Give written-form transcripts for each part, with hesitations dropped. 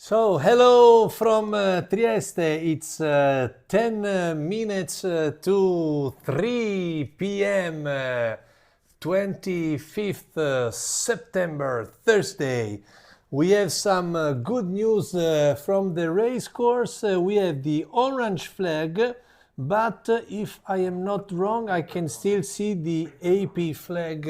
So, hello from Trieste. It's 10 minutes to 3 p.m. 25th September, Thursday. We have some good news from the race course. We have the orange flag, but if I am not wrong, I can still see the AP flag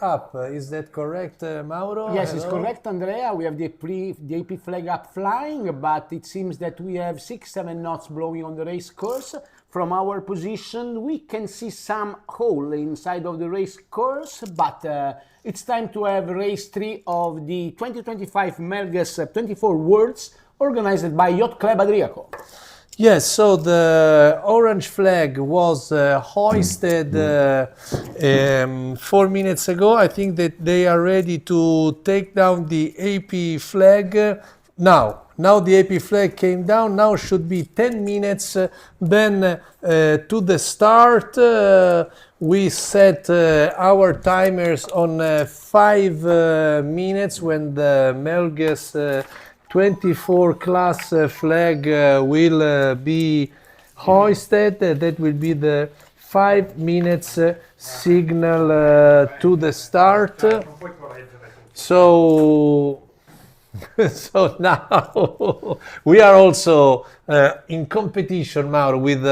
up. Is that correct, Mauro? Yes, Hello? it's correct, Andrea. We have the AP flag up flying, but it seems that we have 6-7 knots blowing on the race course. From our position, we can see some hole inside of the race course, but it's time to have race 3 of the 2025 Melges 24 Worlds organized by Yacht Club Adriaco. Yes, so the orange flag was hoisted 4 minutes ago. I think that they are ready to take down the AP flag now. Now the AP flag came down. Now should be 10 minutes. Then to the start, we set our timers on 5 minutes when the Melges 24 class flag will be hoisted. That will be the 5 minutes signal to the start. So now we are also in competition, Mauro, with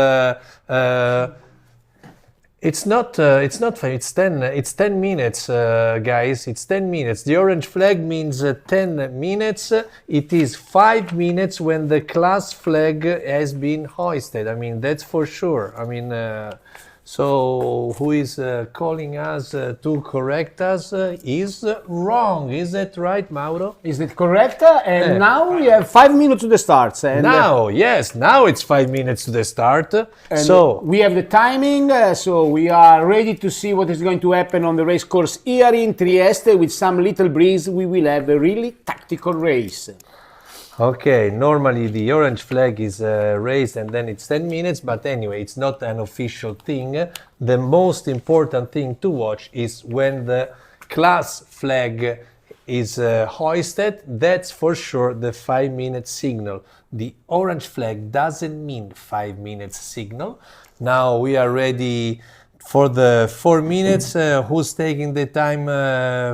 it's not 5, it's 10 minutes, guys. It's 10 minutes. The orange flag means 10 minutes. It is 5 minutes when the class flag has been hoisted. I mean, that's for sure. I mean, so who is calling us to correct us is wrong. Is that right, Mauro? Is it correct? And now we have 5 minutes to the start. And now, yes, now it's 5 minutes to the start. and So we have the timing, so we are ready to see what is going to happen on the race course here in Trieste. With some little breeze, we will have a really tactical race. okay, normally the orange flag is raised and then it's 10 minutes, but anyway, it's not an official thing. The most important thing to watch is when the class flag is hoisted. That's for sure the 5-minute signal. The orange flag doesn't mean 5 minutes signal. Now we are ready for the 4 minutes. Who's taking the time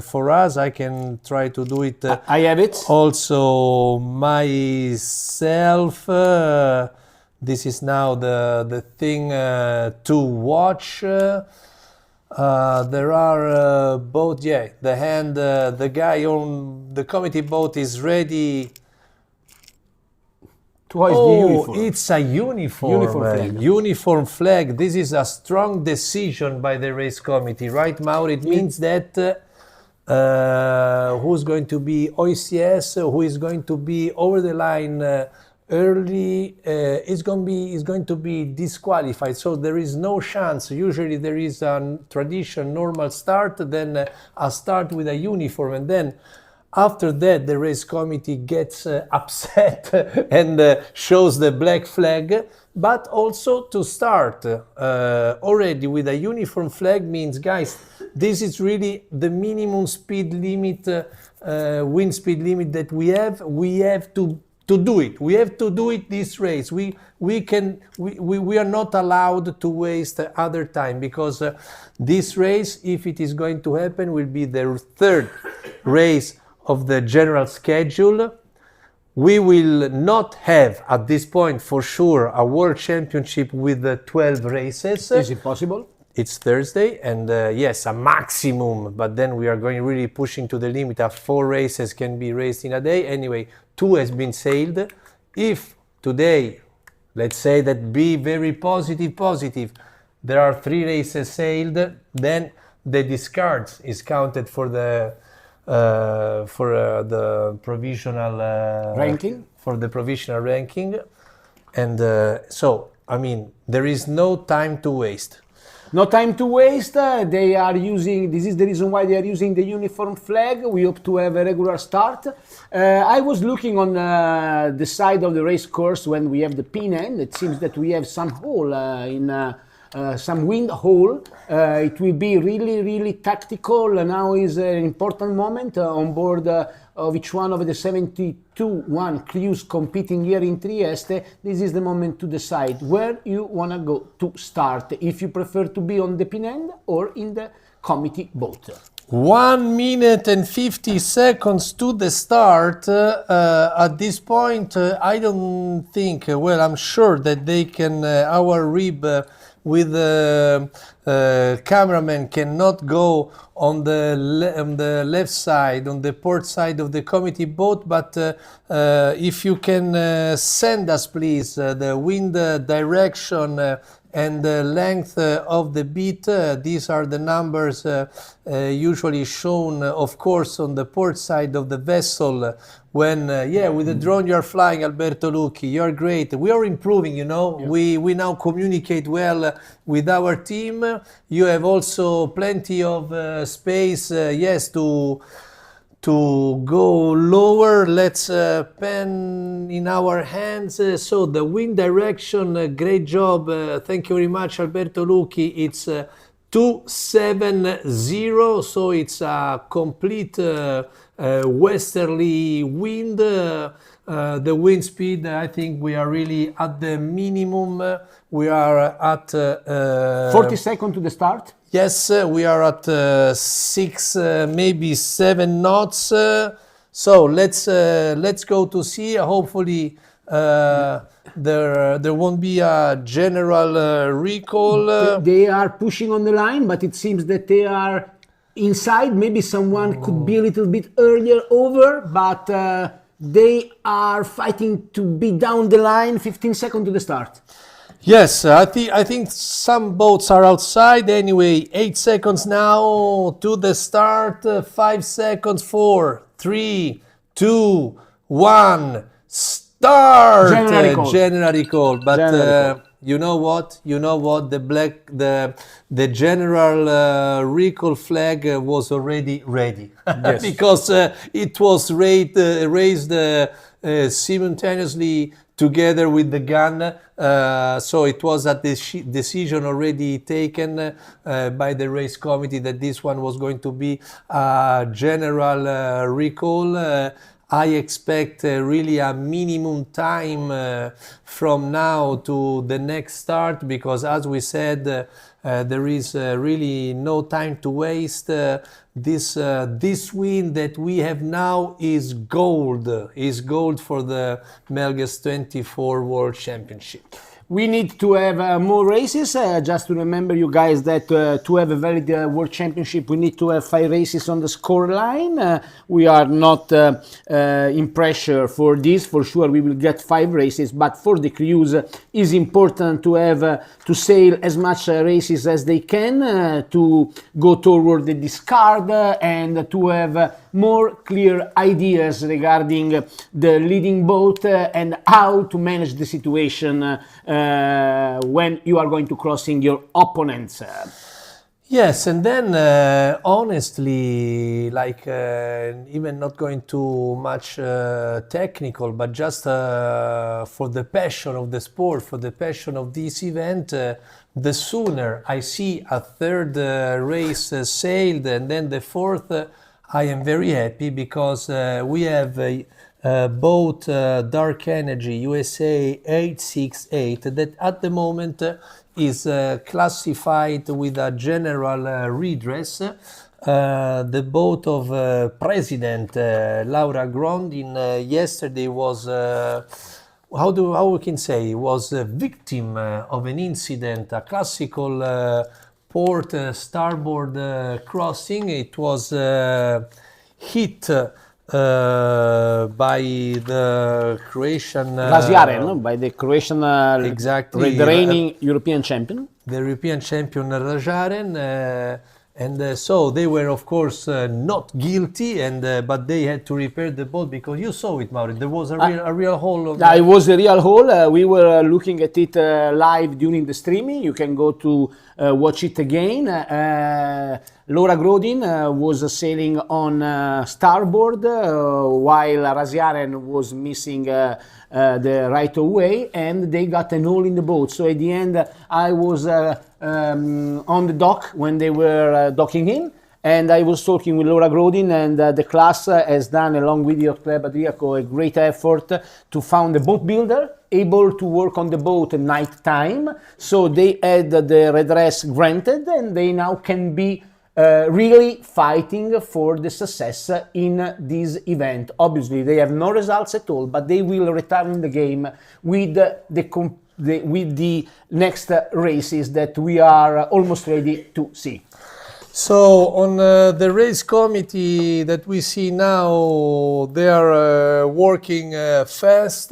for us? I can try to do it. I have it. Also myself. This is now the thing to watch. There are both. Yeah, the guy on the committee boat is ready. Twice the uniform. It's a uniform flag. This is a strong decision by the race committee, right, Mauro? It means that who's going to be OCS, who is going to be over the line early, is going to be disqualified. So there is no chance. Usually there is a tradition, normal start, then a start with a uniform, and then after that, the race committee gets upset and shows the black flag. But also to start already with a uniform flag means, guys, this is really the minimum speed limit, wind speed limit that we have. We have to do it. We have to do it this race. We are not allowed to waste other time, because this race, if it is going to happen, will be the third race of the general schedule. We will not have at this point for sure a world championship with 12 races. Is it possible? It's Thursday, and yes, a maximum, but then we are going really pushing to the limit of 4 races can be raced in a day. Anyway, 2 has been sailed. If today, let's say that be very positive, there are 3 races sailed, then the discards is counted for the provisional Ranking? For the provisional ranking. And so, I mean, there is no time to waste. No time to waste. They are using, this is the reason why they are using the uniform flag. We hope to have a regular start. I was looking on the side of the race course when we have the pin end. It seems that we have some hole in some wind hole. It will be really, really tactical. Now is an important moment on board of each one of the 72 crews competing here in Trieste. This is the moment to decide where you want to go to start, if you prefer to be on the pin end or in the committee boat. 1 minute and 50 seconds to the start. At this point, I don't think, well, I'm sure that they can, our rib with the cameraman cannot go on the left side, on the port side of the committee boat, but if you can send us, please, the wind direction and the length of the beat. These are the numbers usually shown, of course, on the port side of the vessel. When, with the drone you are flying, Alberto Lucchi, you're great. We are improving, you know. Yeah. We now communicate well with our team. You have also plenty of space, yes, to go lower. Let's pen in our hands. So the wind direction, great job. Thank you very much, Alberto Lucchi. It's 270, so it's a complete westerly wind. The wind speed, I think we are really at the minimum. We are at 40 seconds to the start. Yes, we are at 6, maybe 7 knots. So let's go to sea. Hopefully there won't be a general recall. They are pushing on the line, but it seems that they are inside. Maybe someone could be a little bit earlier over, but they are fighting to be down the line. 15 seconds to the start. Yes, I think some boats are outside. Anyway, 8 seconds now to the start. 5 seconds, 4, 3, 2, 1, start. General recall. But you know what? The general recall flag was already ready. Yes. Because it was raised simultaneously together with the gun. So it was a decision already taken by the race committee that this one was going to be a general recall. I expect really a minimum time from now to the next start, because as we said, there is really no time to waste. This win that we have now is gold for the Melges 24 World Championship. We need to have more races. Just to remember you guys that to have a valid World Championship, we need to have 5 races on the score line. We are not in pressure for this. For sure, we will get 5 races. But for the crews, it's important to have to sail as much races as they can to go toward the discard and to have more clear ideas regarding the leading boat and how to manage the situation when you are going to crossing your opponents. Yes, and then honestly, like even not going too much technical, but just for the passion of the sport, for the passion of this event, the sooner I see a third race sailed and then the fourth, I am very happy, because we have both Dark Energy USA 868 that at the moment is classified with a general redress. The boat of President Laura Grondin yesterday was, how we can say, was a victim of an incident, a classical port starboard crossing. It was hit by the Croatian Razjaren, by the Croatian exactly the reigning European champion. The European champion Razjaren, and so they were of course not guilty, and but they had to repair the boat, because you saw it, Mauro. There was a real hole. It was a real hole. We were looking at it live during the streaming. You can go to watch it again. Laura Grodin was sailing on starboard while Razjaren was missing the right of way, and they got an hole in the boat. So at the end, I was on the dock when they were docking in, and I was talking with Laura Grodin, and the class has done, along with Yacht Club Adriaco, a great effort to find a boat builder able to work on the boat at night time. So they had the redress granted, and they now can be really fighting for the success in this event. Obviously, they have no results at all, but they will return in the game with the next races that we are almost ready to see. So on the race committee that we see now, they are working fast.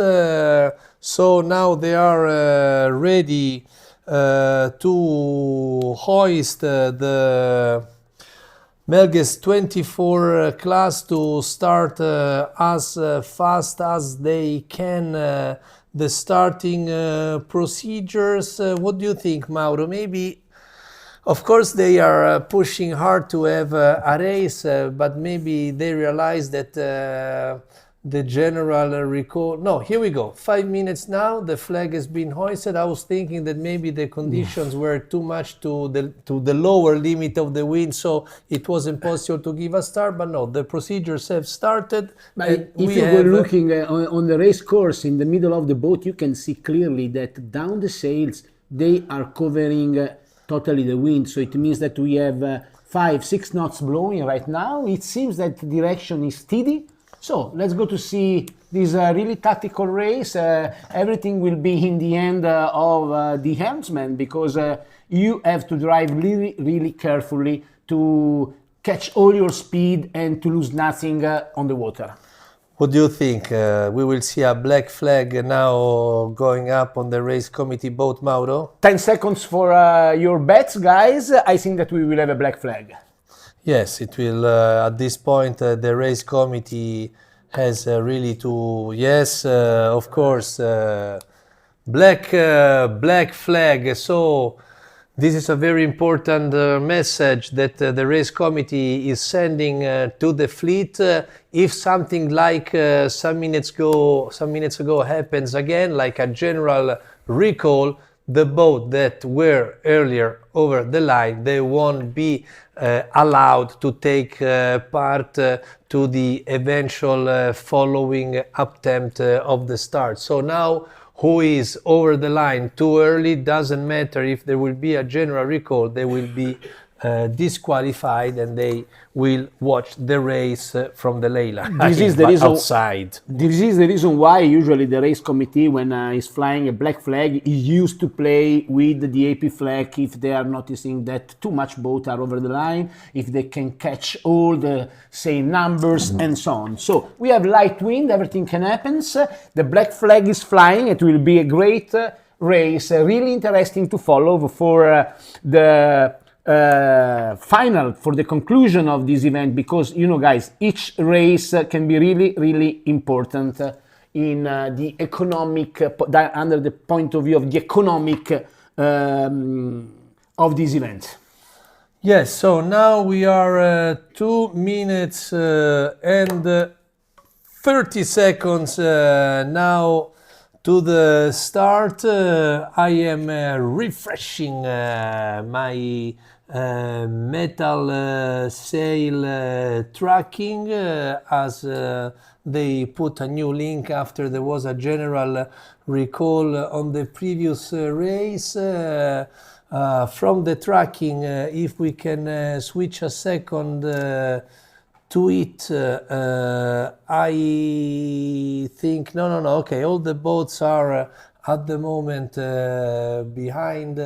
So now they are ready to hoist the Melges 24 class to start as fast as they can the starting procedures. What do you think, Mauro? Maybe, of course, they are pushing hard to have a race, but maybe they realize that the general recall. No, here we go. 5 minutes now. The flag has been hoisted. I was thinking that maybe the conditions were too much to the lower limit of the wind, so it was impossible to give a start. But no, the procedures have started. But if you were looking on the race course in the middle of the boat, you can see clearly that down the sails they are covering totally the wind. So it means that we have 5-6 knots blowing right now. It seems that the direction is steady. So let's go to see this really tactical race. Everything will be in the hand of the helmsman, because you have to drive really, really carefully to catch all your speed and to lose nothing on the water. What do you think? We will see a black flag now going up on the race committee boat, Mauro? 10 seconds for your bets, guys. I think that we will have a black flag. Yes, it will. At this point, the race committee has really to. Yes, of course, black flag. So this is a very important message that the race committee is sending to the fleet. If something like some minutes ago happens again, like a general recall, the boat that were earlier over the line, they won't be allowed to take part to the eventual following attempt of the start. So now, who is over the line too early, doesn't matter. If there will be a general recall, they will be disqualified, and they will watch the race from the Leila. This is the reason outside. This is the reason why usually the race committee, when is flying a black flag, is used to play with the AP flag if they are noticing that too much boats are over the line, if they can catch all the same numbers and so on. So we have light wind, everything can happen. The black flag is flying. It will be a great race, really interesting to follow for the final, for the conclusion of this event, because, you know, guys, each race can be really, really important in the economic, under the point of view of the economic of this event. Yes, so now we are 2 minutes and 30 seconds now to the start. I am refreshing my metal sail tracking as they put a new link after there was a general recall on the previous race. From the tracking, if we can switch a second to it, I think, no, okay, all the boats are at the moment behind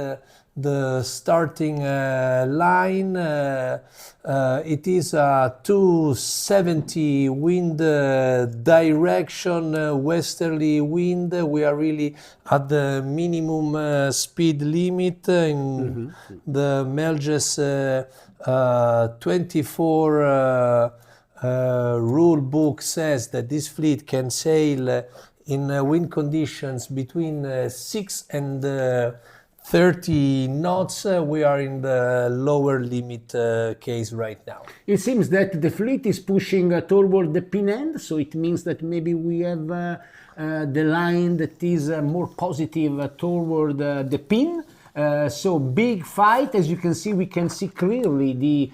the starting line. It is a 270 wind direction, westerly wind. We are really at the minimum speed limit in the Melges 24 rule book says that this fleet can sail in wind conditions between 6 and 30 knots. We are in the lower limit case right now. It seems that the fleet is pushing toward the pin end, so it means that maybe we have the line that is more positive toward the pin. So big fight, as you can see, we can see clearly the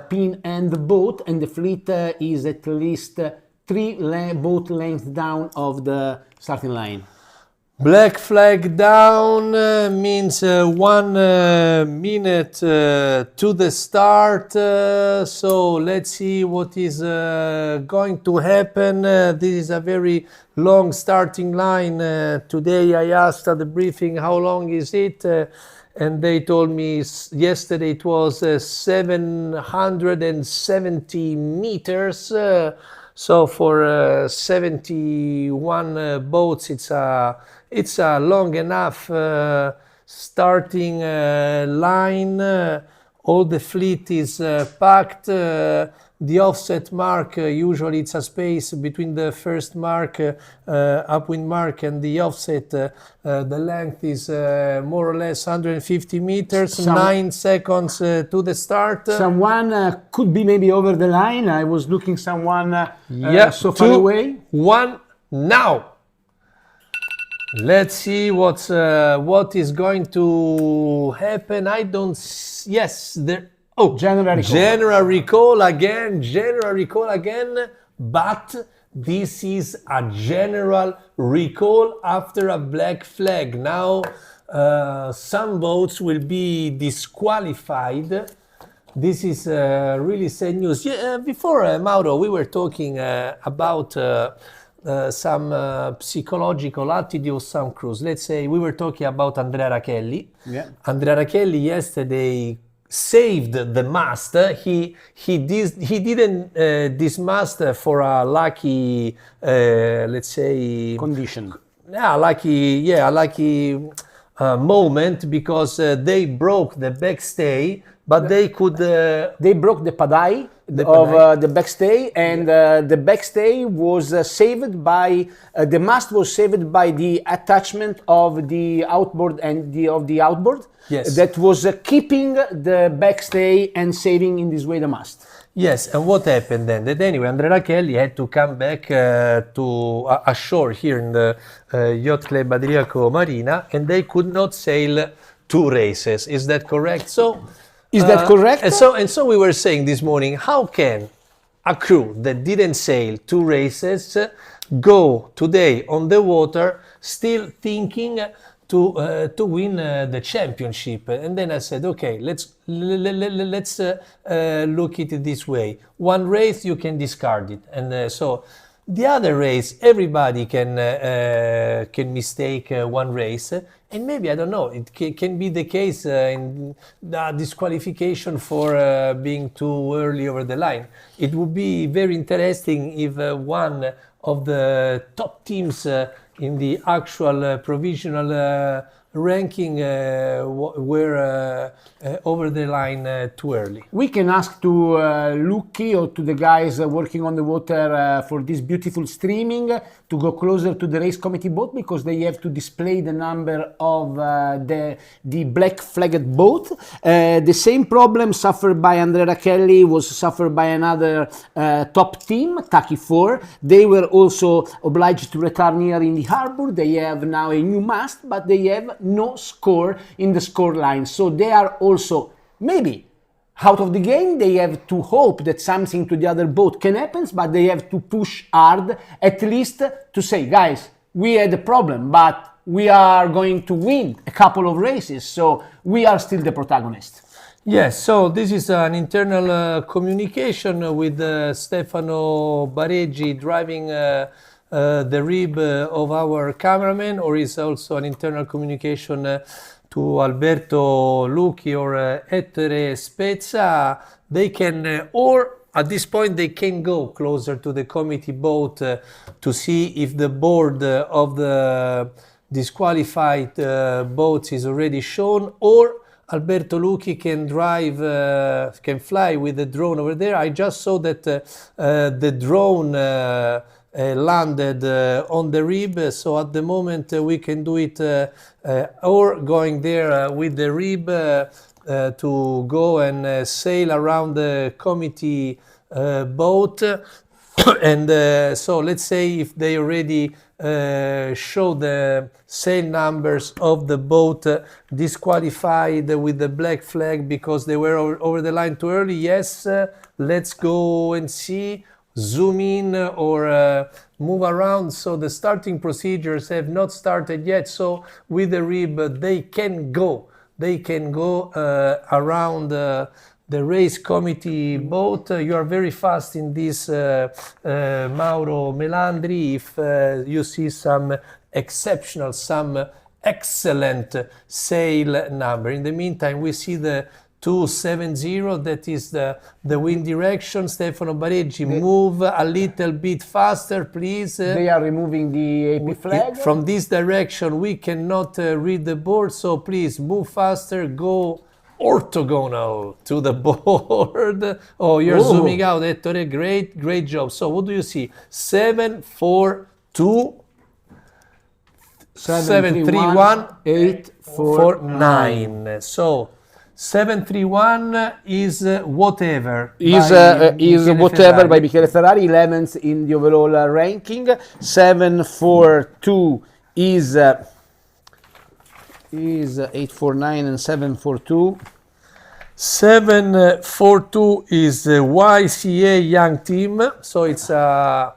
pin and the boat, and the fleet is at least three boat lengths down of the starting line. Black flag down means 1 minute to the start. So let's see what is going to happen. This is a very long starting line. Today I asked at the briefing how long is it, and they told me yesterday it was 770 meters. So for 71 boats, it's a long enough starting line. All the fleet is packed. The offset mark, usually it's a space between the first mark, upwind mark, and the offset. The length is more or less 150 meters, 9 seconds to the start. Someone could be maybe over the line. I was looking someone so far away. 1 now. Let's see what is going to happen. I don't. Yes, there. Oh, general recall again. But this is a general recall after a black flag. Now, some boats will be disqualified. This is really sad news. Before Mauro, we were talking about. Some psychological attitude of some crews. Let's say we were talking about Andrea Racchelli. Yeah. Andrea Racchelli yesterday saved the mast. He didn't dismast for a lucky, let's say, condition. A lucky moment, because they broke the backstay, but they could. They broke the padai of the backstay, and the backstay was saved by the mast was saved by the attachment of the outboard and of the outboard. Yes. That was keeping the backstay and saving in this way the mast. Yes, and what happened then? That anyway, Andrea Racchelli had to come back to ashore here in the Yacht Club Adriaco Marina, and they could not sail 2 races. Is that correct? So. Is that correct? And so we were saying this morning, how can a crew that didn't sail 2 races go today on the water still thinking to win the championship? And then I said, okay, let's look at it this way. 1 race you can discard it, and so the other race everybody can mistake 1 race. And maybe, I don't know, it can be the case in the disqualification for being too early over the line. It would be very interesting if one of the top teams in the actual provisional ranking were over the line too early. We can ask to Lucky or to the guys working on the water for this beautiful streaming to go closer to the race committee boat, because they have to display the number of the black flagged boat. The same problem suffered by Andrea Racchelli was suffered by another top team, Taki 4. They were also obliged to return here in the harbor. They have now a new mast, but they have no score in the score line. So they are also maybe out of the game. They have to hope that something to the other boat can happen, but they have to push hard, at least to say, guys, we had a problem, but we are going to win a couple of races, so we are still the protagonist. Yes, so this is an internal communication with Stefano Bareggi driving the rib of our cameraman, or is also an internal communication to Alberto Lucchi or Ettore Spezza. They can, or at this point, they can go closer to the committee boat to see if the board of the disqualified boats is already shown, or Alberto Lucchi can drive, can fly with the drone over there. I just saw that the drone landed on the rib, so at the moment we can do it or going there with the rib to go and sail around the committee boat. And so let's say if they already show the sail numbers of the boat disqualified with the black flag because they were over the line too early? Yes, let's go and see, zoom in or move around. So the starting procedures have not started yet. So with the rib, they can go around the race committee boat. You are very fast in this, Mauro Melandri. If you see some exceptional, some excellent sail number. In the meantime, we see the 270, that is the wind direction. Stefano Bareggi, move a little bit faster, please. They are removing the AP flag. From this direction, we cannot read the board, so please move faster, go orthogonal to the board. Oh, you're zooming out, Ettore. Great job. So what do you see? 742 731 849. So 731 is whatever. Is whatever by Michele Ferrari, 11th in the overall ranking. 742 is 849 and 742. 742 is YCA Young Team, so it's a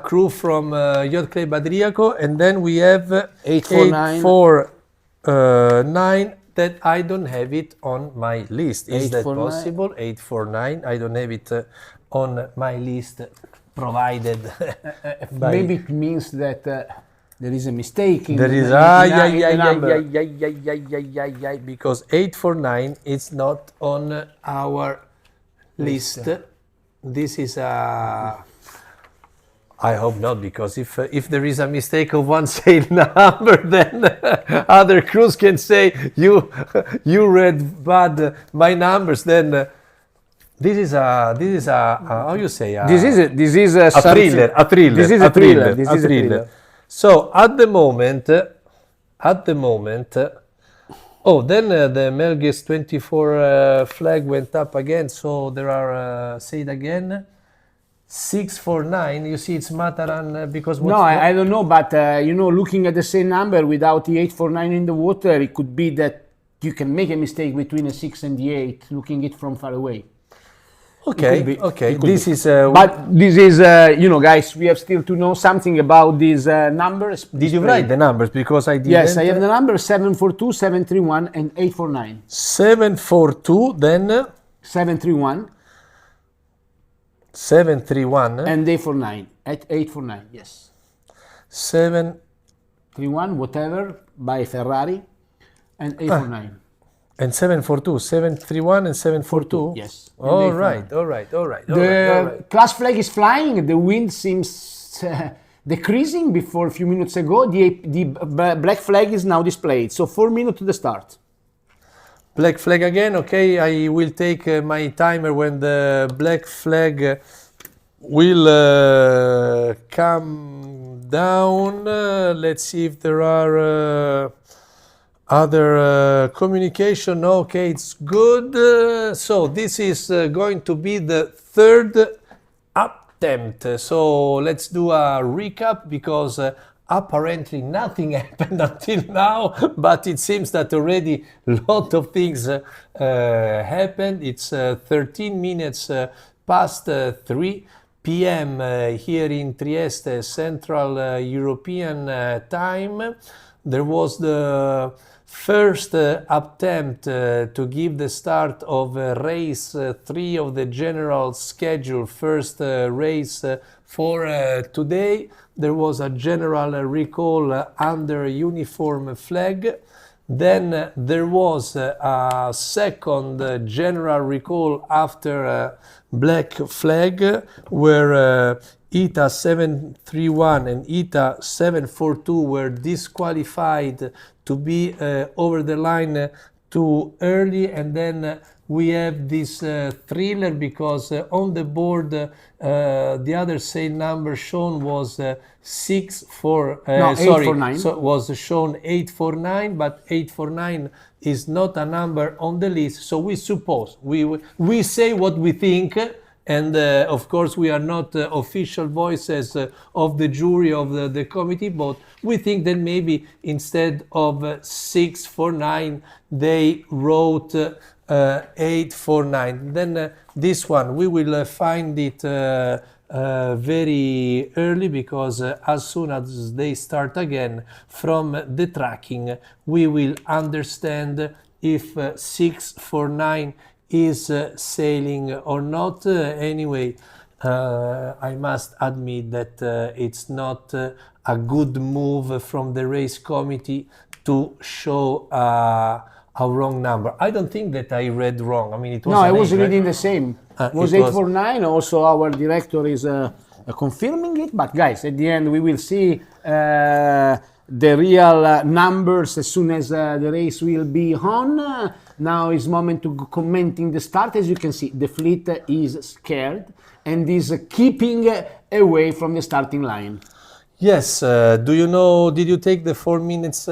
crew from Yacht Club Adriaco, and then we have 849 that I don't have it on my list. Is that possible? 849, I don't have it on my list provided. Maybe it means that there is a mistake in there is because 849 is not on our list. This is a, I hope not, because if there is a mistake of one sail number, then other crews can say you read bad my numbers. Then this is a how you say this is a thriller. This is a thriller. So at the moment, oh, then the Melges 24 flag went up again. So there are, say it again, 649. You see, it's Mataran because no, I don't know, but looking at the same number without the 849 in the water, it could be that you can make a mistake between a 6 and the 8, looking it from far away. Okay. This is. But this is, guys, we have still to know something about these numbers. Did you write the numbers? Because I didn't. Yes, I have the numbers 742, 731, and 849. 742, then 731. 731. And 849. At 849, yes. 731, whatever, by Ferrari, and 849. And 742, 731 and 742? Yes. All right. The class flag is flying. The wind seems decreasing before a few minutes ago. The black flag is now displayed. So 4 minutes to the start. Black flag again. Okay, I will take my timer when the black flag will come down. Let's see if there are other communication. Okay, it's good. So this is going to be the third attempt. So let's do a recap, because apparently nothing happened until now, but it seems that already a lot of things happened. It's 13 minutes past 3 p.m. Here in Trieste, Central European time. There was the first attempt to give the start of race 3 of the general schedule, first race for today. There was a general recall under uniform flag. Then there was a second general recall after black flag, where ETA 731 and ETA 742 were disqualified to be over the line too early. And then we have this thriller, because on the board the other sail number shown was 849. So was shown 849, but 849 is not a number on the list. So we suppose we say what we think, And of course, we are not official voices of the jury of the committee, but we think that maybe instead of 649, they wrote 849. Then this one, we will find it very early, because as soon as they start again from the tracking, we will understand if 649 is sailing or not. Anyway, I must admit that it's not a good move from the race committee to show a wrong number. I don't think that I read wrong. I mean, it was no, I an was eight, reading right? the same. It was it was- 849. Also, our director is confirming it. But guys, at the end, we will see the real numbers as soon as the race will be on. Now is moment to commenting the start. As you can see, the fleet is scared and is keeping away from the starting line. Yes, do you know, did you take the 4 minutes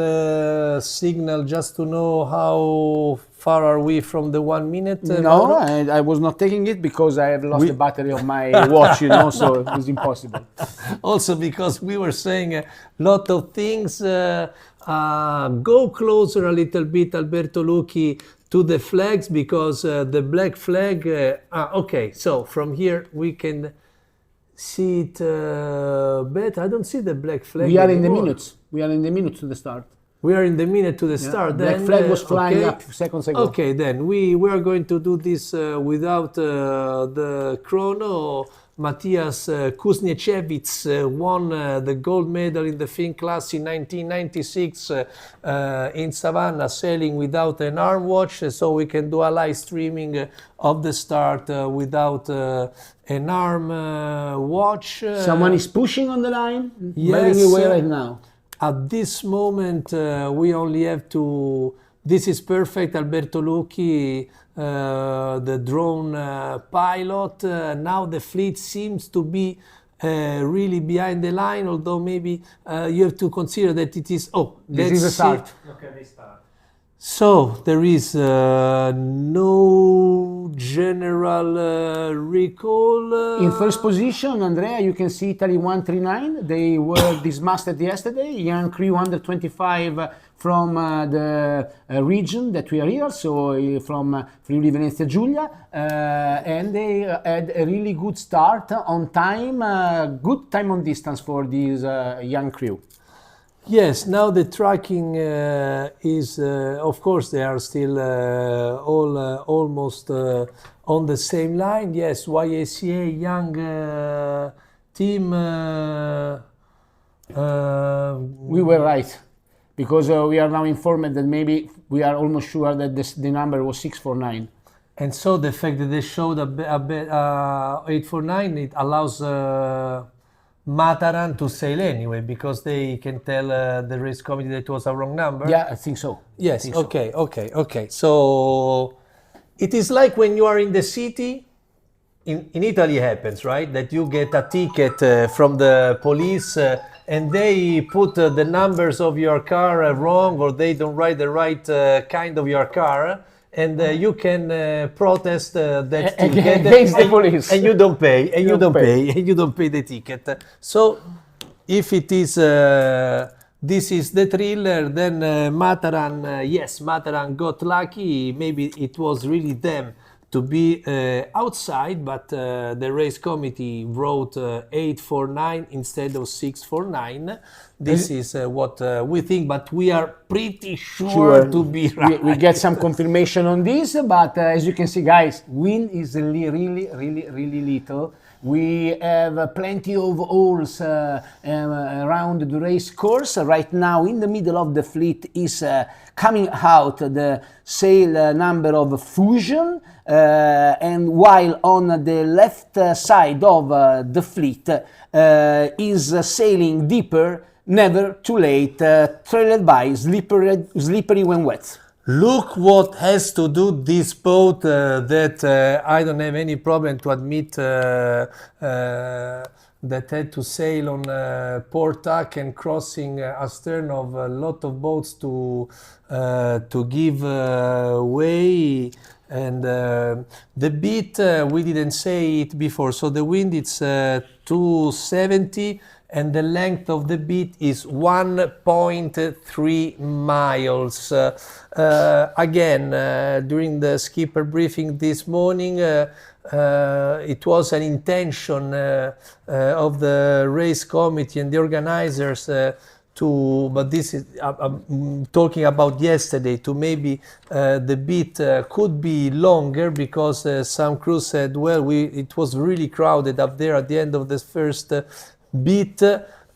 signal just to know how far are we from the 1 minute? No, Mauro? I was not taking it because I have lost the battery of my watch, so it was impossible. Also because we were saying a lot of things. Go closer a little bit, Alberto Lucchi, to the flags, because the black flag, okay, so from here we can see it better. I don't see the black flag We are in the anymore. minutes. We are in the minutes to the start. We are in the minute to the start. Black Then, flag was flying okay. up seconds ago. Okay, then we are going to do this without the chrono. Matthias Kuzniewicz won the gold medal in the Finn class in 1996 in Savannah, sailing without an arm watch, so we can do a live streaming of the start without an arm watch. Someone is pushing on the line. Yes, Very away right now. At this moment, we only have to. This is perfect, Alberto Lucchi, the drone pilot. Now the fleet seems to be really behind the line, although maybe you have to consider that it is. Oh, This is the start. Okay, they start. So there is no general recall. In first position, Andrea, you can see Italy 139. They were dismasted yesterday. Young crew under 25 from the region that we are here, so from Friuli Venezia Giulia, and they had a really good start on time, good time on distance for this young crew. Yes, now the tracking is, of course, they are still all almost on the same line. Yes, YACA young team. We were right, because we are now informed that maybe we are almost sure that the number was 649. And so the fact that they showed a 849, it allows Mataran to sail anyway, because they can tell the race committee that it was a wrong number. Yeah, I think so. Yes. Okay. So it is like when you are in the city. In Italy, happens, right? That you get a ticket from the police and they put the numbers of your car wrong, or they don't write the right kind of your car, and you can protest that ticket Against the police. and you don't pay, and you don't pay. pay, and you don't pay the ticket. So if it is this is the thriller, then Mataran, yes, Mataran got lucky. Maybe it was really them to be outside, but the race committee wrote 849 instead of 649. This is what we think, but we are pretty sure to be right. We get some confirmation on this, but as you can see, guys, wind is really little. We have plenty of holes around the race course. Right now, in the middle of the fleet is coming out the sail number of Fusion, and while on the left side of the fleet is sailing deeper, never too late, trailed by slippery when wet. Look what has to do this boat that I don't have any problem to admit that had to sail on Portac and crossing astern of a lot of boats to give way. And the beat, we didn't say it before, so the wind it's 270 and the length of the beat is 1.3 miles. Again, during the skipper briefing this morning, it was an intention of the race committee and the organizers but this is I'm talking about yesterday, to maybe the beat could be longer, because some crew said, well, it was really crowded up there at the end of the first beat.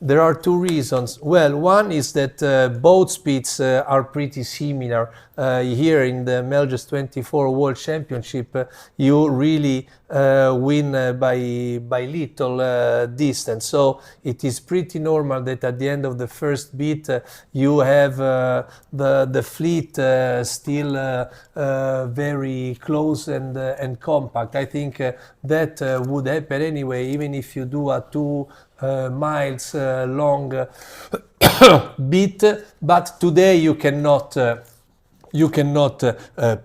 There are two reasons. Well, one is that boat speeds are pretty similar. Here in the Melges 24 World Championship, you really win by little distance. So it is pretty normal that at the end of the first beat you have the fleet still very close and compact. I think that would happen anyway, even if you do a 2 miles long beat. But today you cannot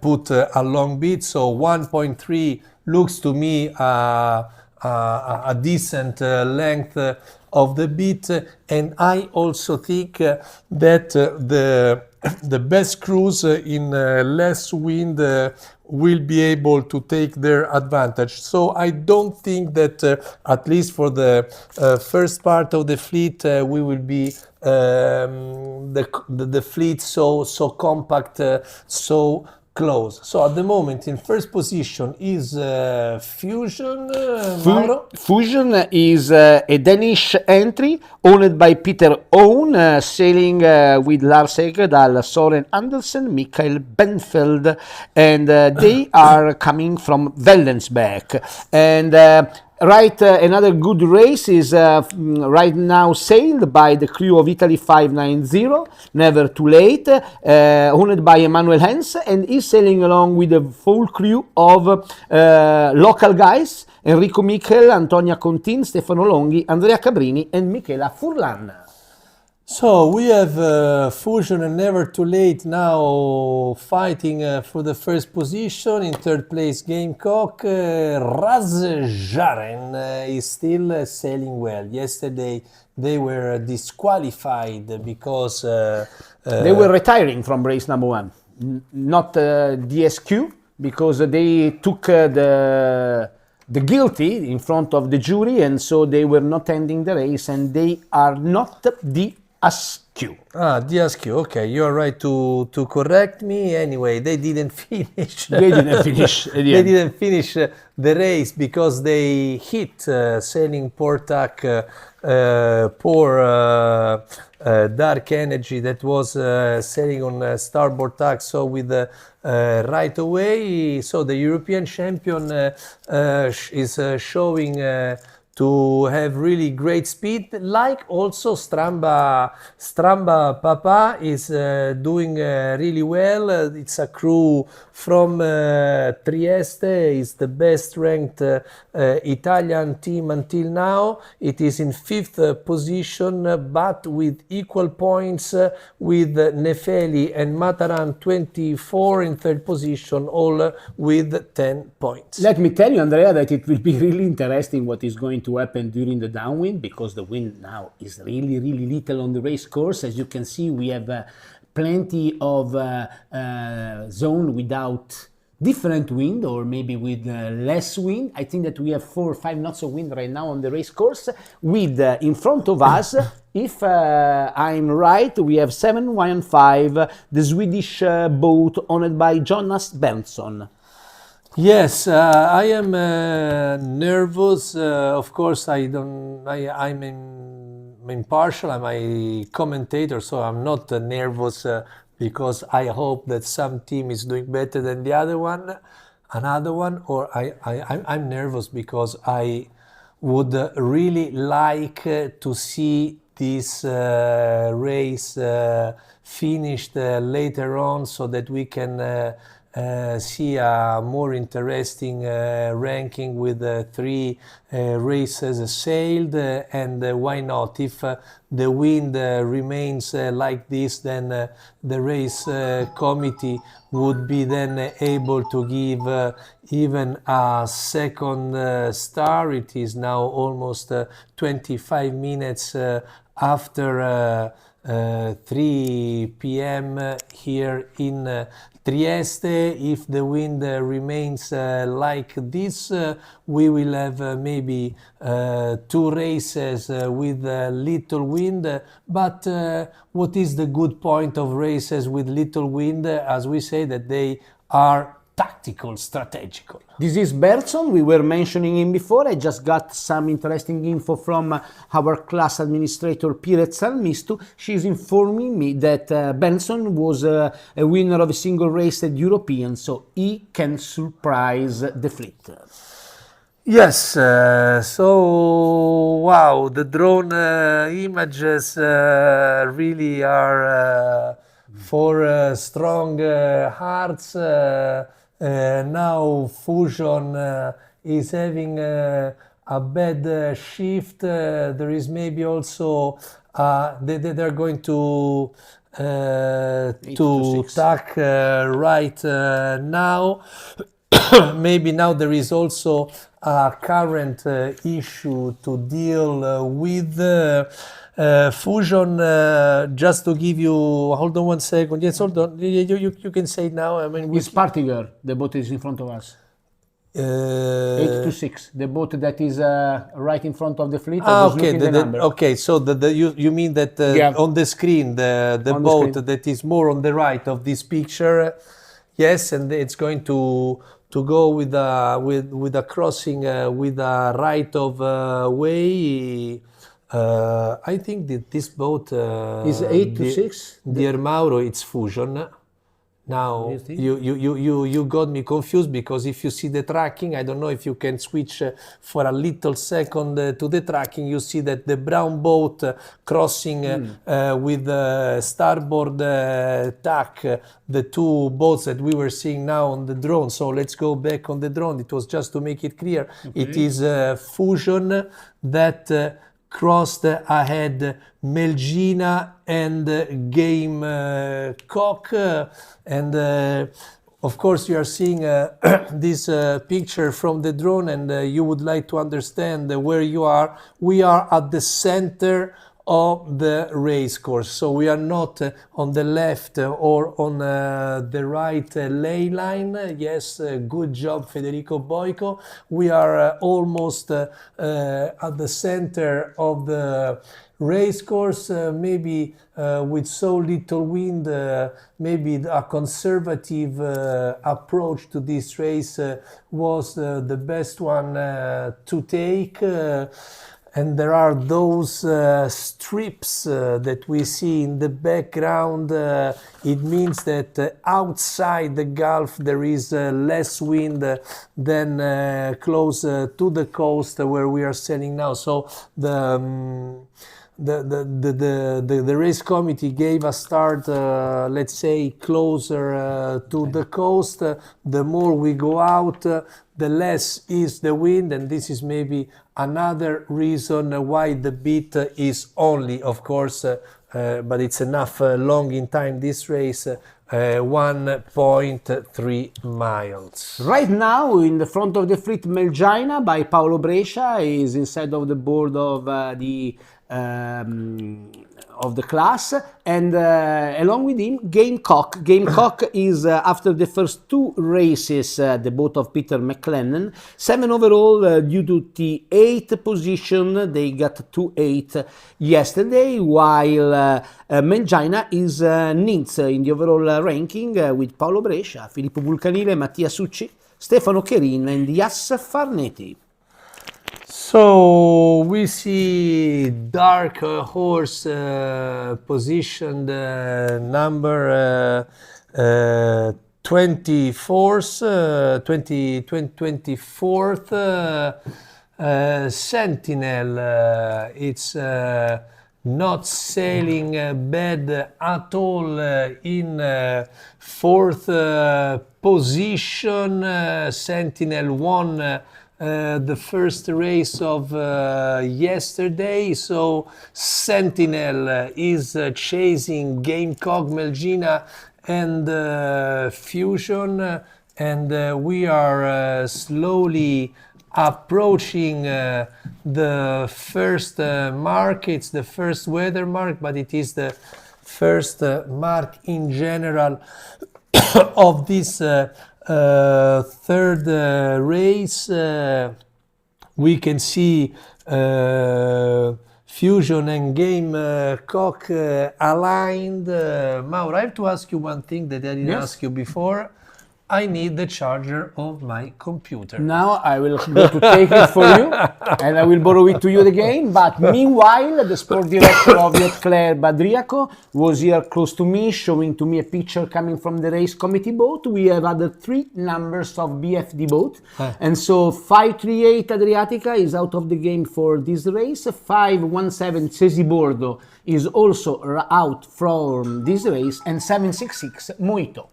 put a long beat, so 1.3 looks to me a decent length of the beat. And I also think that the best crews in less wind will be able to take their advantage. So I don't think that at least for the first part of the fleet we will be the fleet so compact, so close. So at the moment in first position is Fusion. Mauro? Fusion is a Danish entry owned by Peter Owen, sailing with Lars Egedal, Soren Andersen, Mikael Benfeld, and they are coming from Wellensbeck. And another good race is right now sailed by the crew of Italy 590, Never Too Late, owned by Emanuel Hens, and is sailing along with the full crew of local guys: Enrico Michel, Antonia Contin, Stefano Longhi, Andrea Cabrini, and Michela Furlan. So we have Fusion and Never Too Late now fighting for the first position. In third place, Gamecock. Razjaren is still sailing well. Yesterday they were disqualified because they were retiring from race number one, not DSQ, because they took the guilty in front of the jury, and so they were not ending the race, and they are not DSQ. DSQ, okay, you're right to correct me. Anyway, they didn't finish. They didn't finish. They didn't finish the race because they hit sailing Portac, poor Dark Energy that was sailing on starboard tack, so with right away. So the European champion is showing to have really great speed, like also Stramba Papa is doing really well. It's a crew from Trieste, is the best ranked Italian team until now. It is in fifth position, but with equal points with Nefeli and Mataran 24 in third position, all with 10 points. Let me tell you, Andrea, that it will be really interesting what is going to happen during the downwind, because the wind now is really little on the race course. As you can see, we have plenty of zone without different wind, or maybe with less wind. I think that we have 4 or 5 knots of wind right now on the race course, with in front of us, if I'm right, we have 715, the Swedish boat owned by Jonas Benson. Yes, I am nervous. Of course, I'm impartial. I'm a commentator, so I'm not nervous because I hope that some team is doing better than the other one, or I'm nervous because I would really like to see this race finished later on, so that we can see a more interesting ranking with 3 races sailed, and why not? If the wind remains like this, then the race committee would be then able to give even a second star. It is now almost 25 minutes after 3 p.m. here in Trieste. If the wind remains like this, we will have maybe 2 races with little wind. But what is the good point of races with little wind? As we say, that they are tactical, strategical. This is Bertson. We were mentioning him before. I just got some interesting info from our class administrator, Piret Salmistu. She's informing me that Benson was a winner of a single race at European, so he can surprise the fleet. Yes, so wow, the drone images really are for strong hearts. Now Fusion is having a bad shift. There is maybe also they're going to tack right now. Maybe now there is also a current issue to deal with. Fusion, just to give you, hold on 1 second. Yes, hold on. You can say it now. I mean, With Spartiger, the boat is in front of us. 826, the boat that is right in front of the fleet. Okay, okay. So you mean that on the screen, the boat that is more on the right of this picture, yes, and it's going to go with a crossing with a right of way. I think that this boat is 826. Dear Mauro, it's Fusion. Now you got me confused, because if you see the tracking, I don't know if you can switch for a little second to the tracking. You see that the brown boat crossing with starboard tack, the 2 boats that we were seeing now on the drone. So let's go back on the drone. It was just to make it clear. Okay. It is Fusion that crossed ahead Melgina and Gamecock, and of course you are seeing this picture from the drone, and you would like to understand where you are. We are at the center of the race course, so we are not on the left or on the right lane line. Yes, good job, Federico Boico. We are almost at the center of the race course, maybe with so little wind, maybe a conservative approach to this race was the best one to take. And there are those strips that we see in the background. It means that outside the Gulf there is less wind than close to the coast where we are sailing now. So the race committee gave a start, let's say, closer to the coast. The more we go out, the less is the wind, and this is maybe another reason why the beat is only, of course, but it's enough long in time, this race, 1.3 miles. Right now, in the front of the fleet, Melgina by Paolo Brescia is inside of the board of the class, and along with him, Gamecock. Gamecock is, after the first 2 races, the boat of Peter McLennan. 7 overall due to the 8th position. They got 2-8 yesterday, while Melgina is ninth in the overall ranking with Paolo Brescia, Filippo Vulcanile, Mattia Succi, Stefano Cherin, and Jas Farneti. So we see Dark Horse positioned number 24th, 24th. Sentinel, it's not sailing bad at all in fourth position. Sentinel won the first race of yesterday, so Sentinel is chasing Gamecock, Melgina and Fusion, and we are slowly approaching the first mark. It's the first weather mark, but it is the first mark in general of this third race. We can see Fusion and Gamecock aligned. Mauro, I have to ask you one thing that I didn't ask you before. I need the charger of my computer. Now I will go to take it for you, and I will borrow it to you again. But meanwhile, the sport director of Yacht Claire, Badriaco, was here close to me, showing to me a picture coming from the race committee boat. We have added 3 numbers of BFD boat, and so 538 Adriatica is out of the game for this race. 517 Cesi Bordo is also out from this race, and 766 Moito.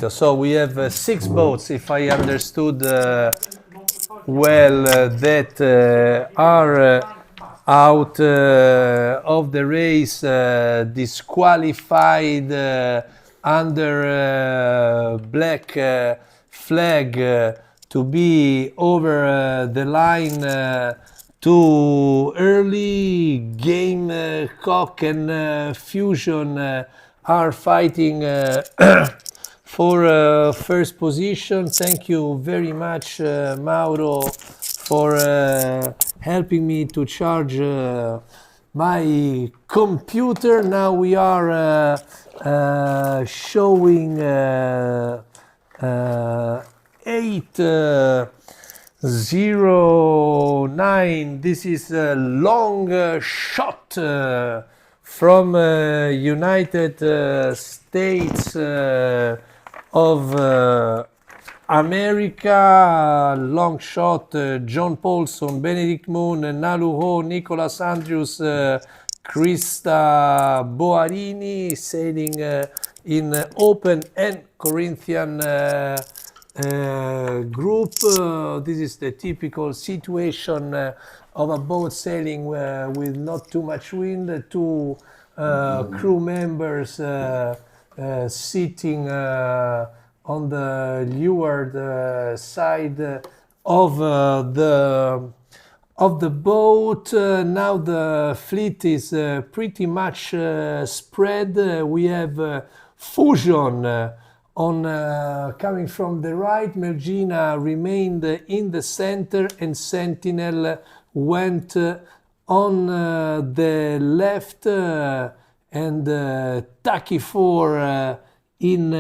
So we have 6 boats, if I understood well, that are out of the race, disqualified under black flag to be over the line too early. Gamecock and Fusion are fighting for first position. Thank you very much, Mauro, for helping me to charge my computer. Now we are showing 809. This is a long shot from United States of America. Long shot, John Paulson, Benedict Moon, Nalu Ho, Nicholas Andrews, Krista Boarini, sailing in open and Corinthian group. This is the typical situation of a boat sailing with not too much wind. 2 crew members sitting on the leeward side of the boat. Now the fleet is pretty much spread. We have Fusion on coming from the right. Melgina remained in the center, and Sentinel went on the left, and Taki 4 in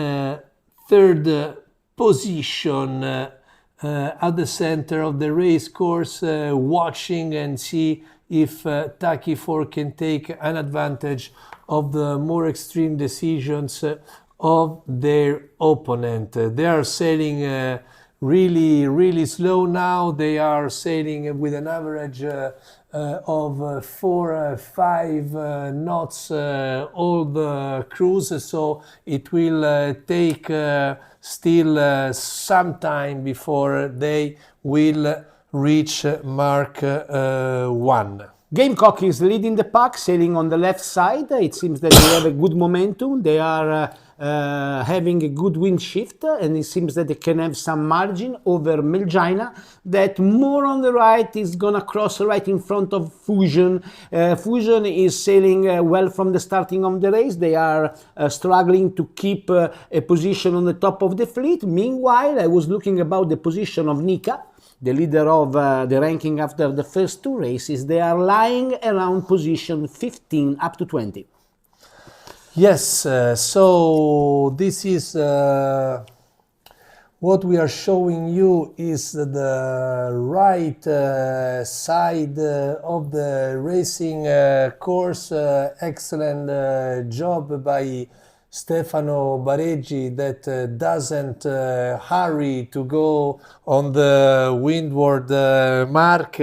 third position at the center of the race course, watching and see if Taki 4 can take an advantage of the more extreme decisions of their opponent. They are sailing really slow now. They are sailing with an average of 4-5 knots all the cruise, so it will take still some time before they will reach Mark 1. Gamecock is leading the pack, sailing on the left side. It seems that they have a good momentum. They are having a good wind shift, and it seems that they can have some margin over Melgina, that more on the right is gonna cross right in front of Fusion. Fusion is sailing well from the starting of the race. They are struggling to keep a position on the top of the fleet. Meanwhile, I was looking about the position of Nika, the leader of the ranking after the first 2 races. They are lying around position 15 up to 20. Yes, so this is what we are showing you is the right side of the racing course. Excellent job by Stefano Bareggi, that doesn't hurry to go on the windward mark.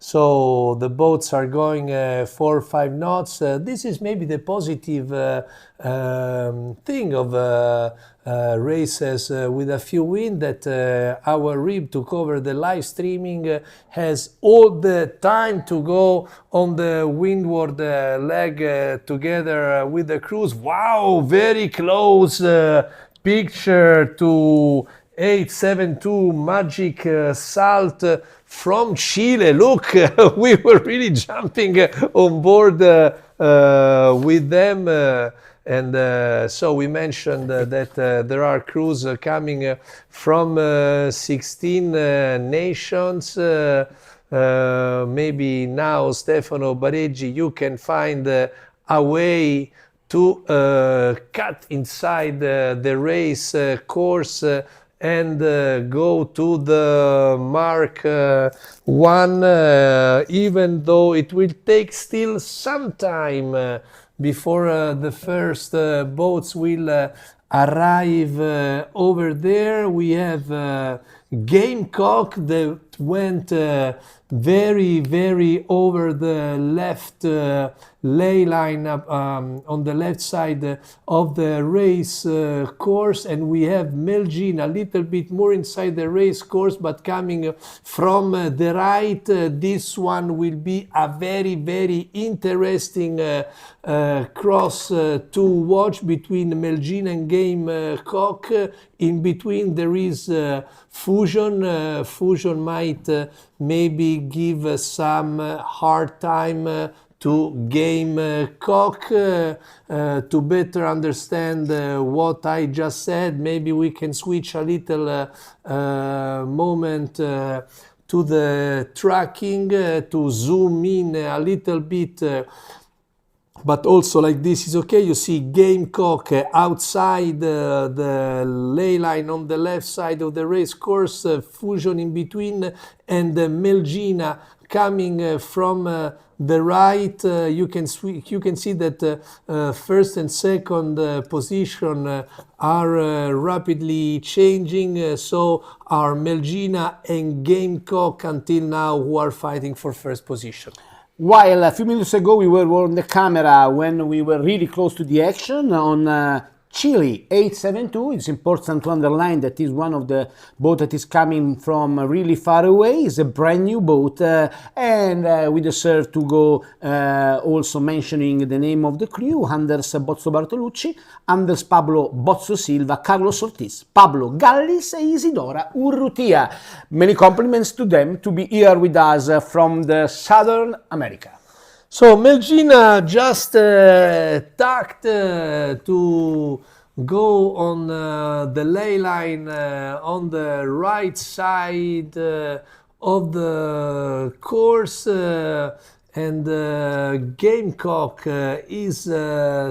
So the boats are going 4 or 5 knots. This is maybe the positive thing of races with a few wind, that our rib to cover the live streaming has all the time to go on the windward leg together with the cruise. Wow, very close picture to 872 Magic Salt from Chile. Look, we were really jumping on board with them. And so we mentioned that there are crews coming from 16 nations. Maybe now, Stefano Bareggi, you can find a way to cut inside the race course and go to the Mark 1, even though it will take still some time before the first boats will arrive over there. We have Gamecock that went very, very over the left ley line on the left side of the race course, and we have Melges a little bit more inside the race course, but coming from the right. This one will be a very, very interesting cross to watch between Melges and Gamecock. In between there is Fusion. Fusion might maybe give some hard time to Gamecock. To better understand what I just said, maybe we can switch a little moment to the tracking to zoom in a little bit. But also like this is okay. You see Gamecock outside the ley line on the left side of the race course, Fusion in between, and Melges coming from the right. You can see that first and second position are rapidly changing. So are Melges and Gamecock until now, who are fighting for first position. While a few minutes ago we were on the camera when we were really close to the action on Chile 872, it's important to underline that is one of the boats that is coming from really far away. It's a brand new boat, and we deserve to go also mentioning the name of the crew: Anders Bozzo Bartolucci, Anders Pablo Bozzo Silva, Carlos Ortiz, Pablo Gallis, and Isidora Urrutia. Many compliments to them to be here with us from the Southern America. So Melges just tacked to go on the ley line on the right side of the course, and Gamecock is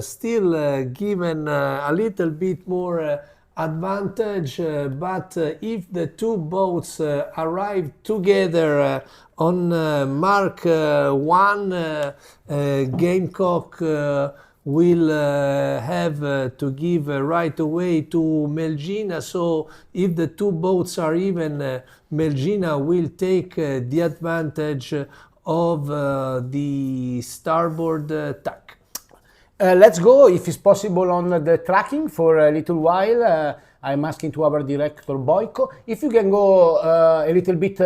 still given a little bit more advantage, but if the two boats arrive together on Mark 1, Gamecock will have to give right away to Melges. So if the two boats are even, Melges will take the advantage of the starboard tack. Let's go, if it's possible, on the tracking for a little while. I'm asking to our director Boyko if you can go a little bit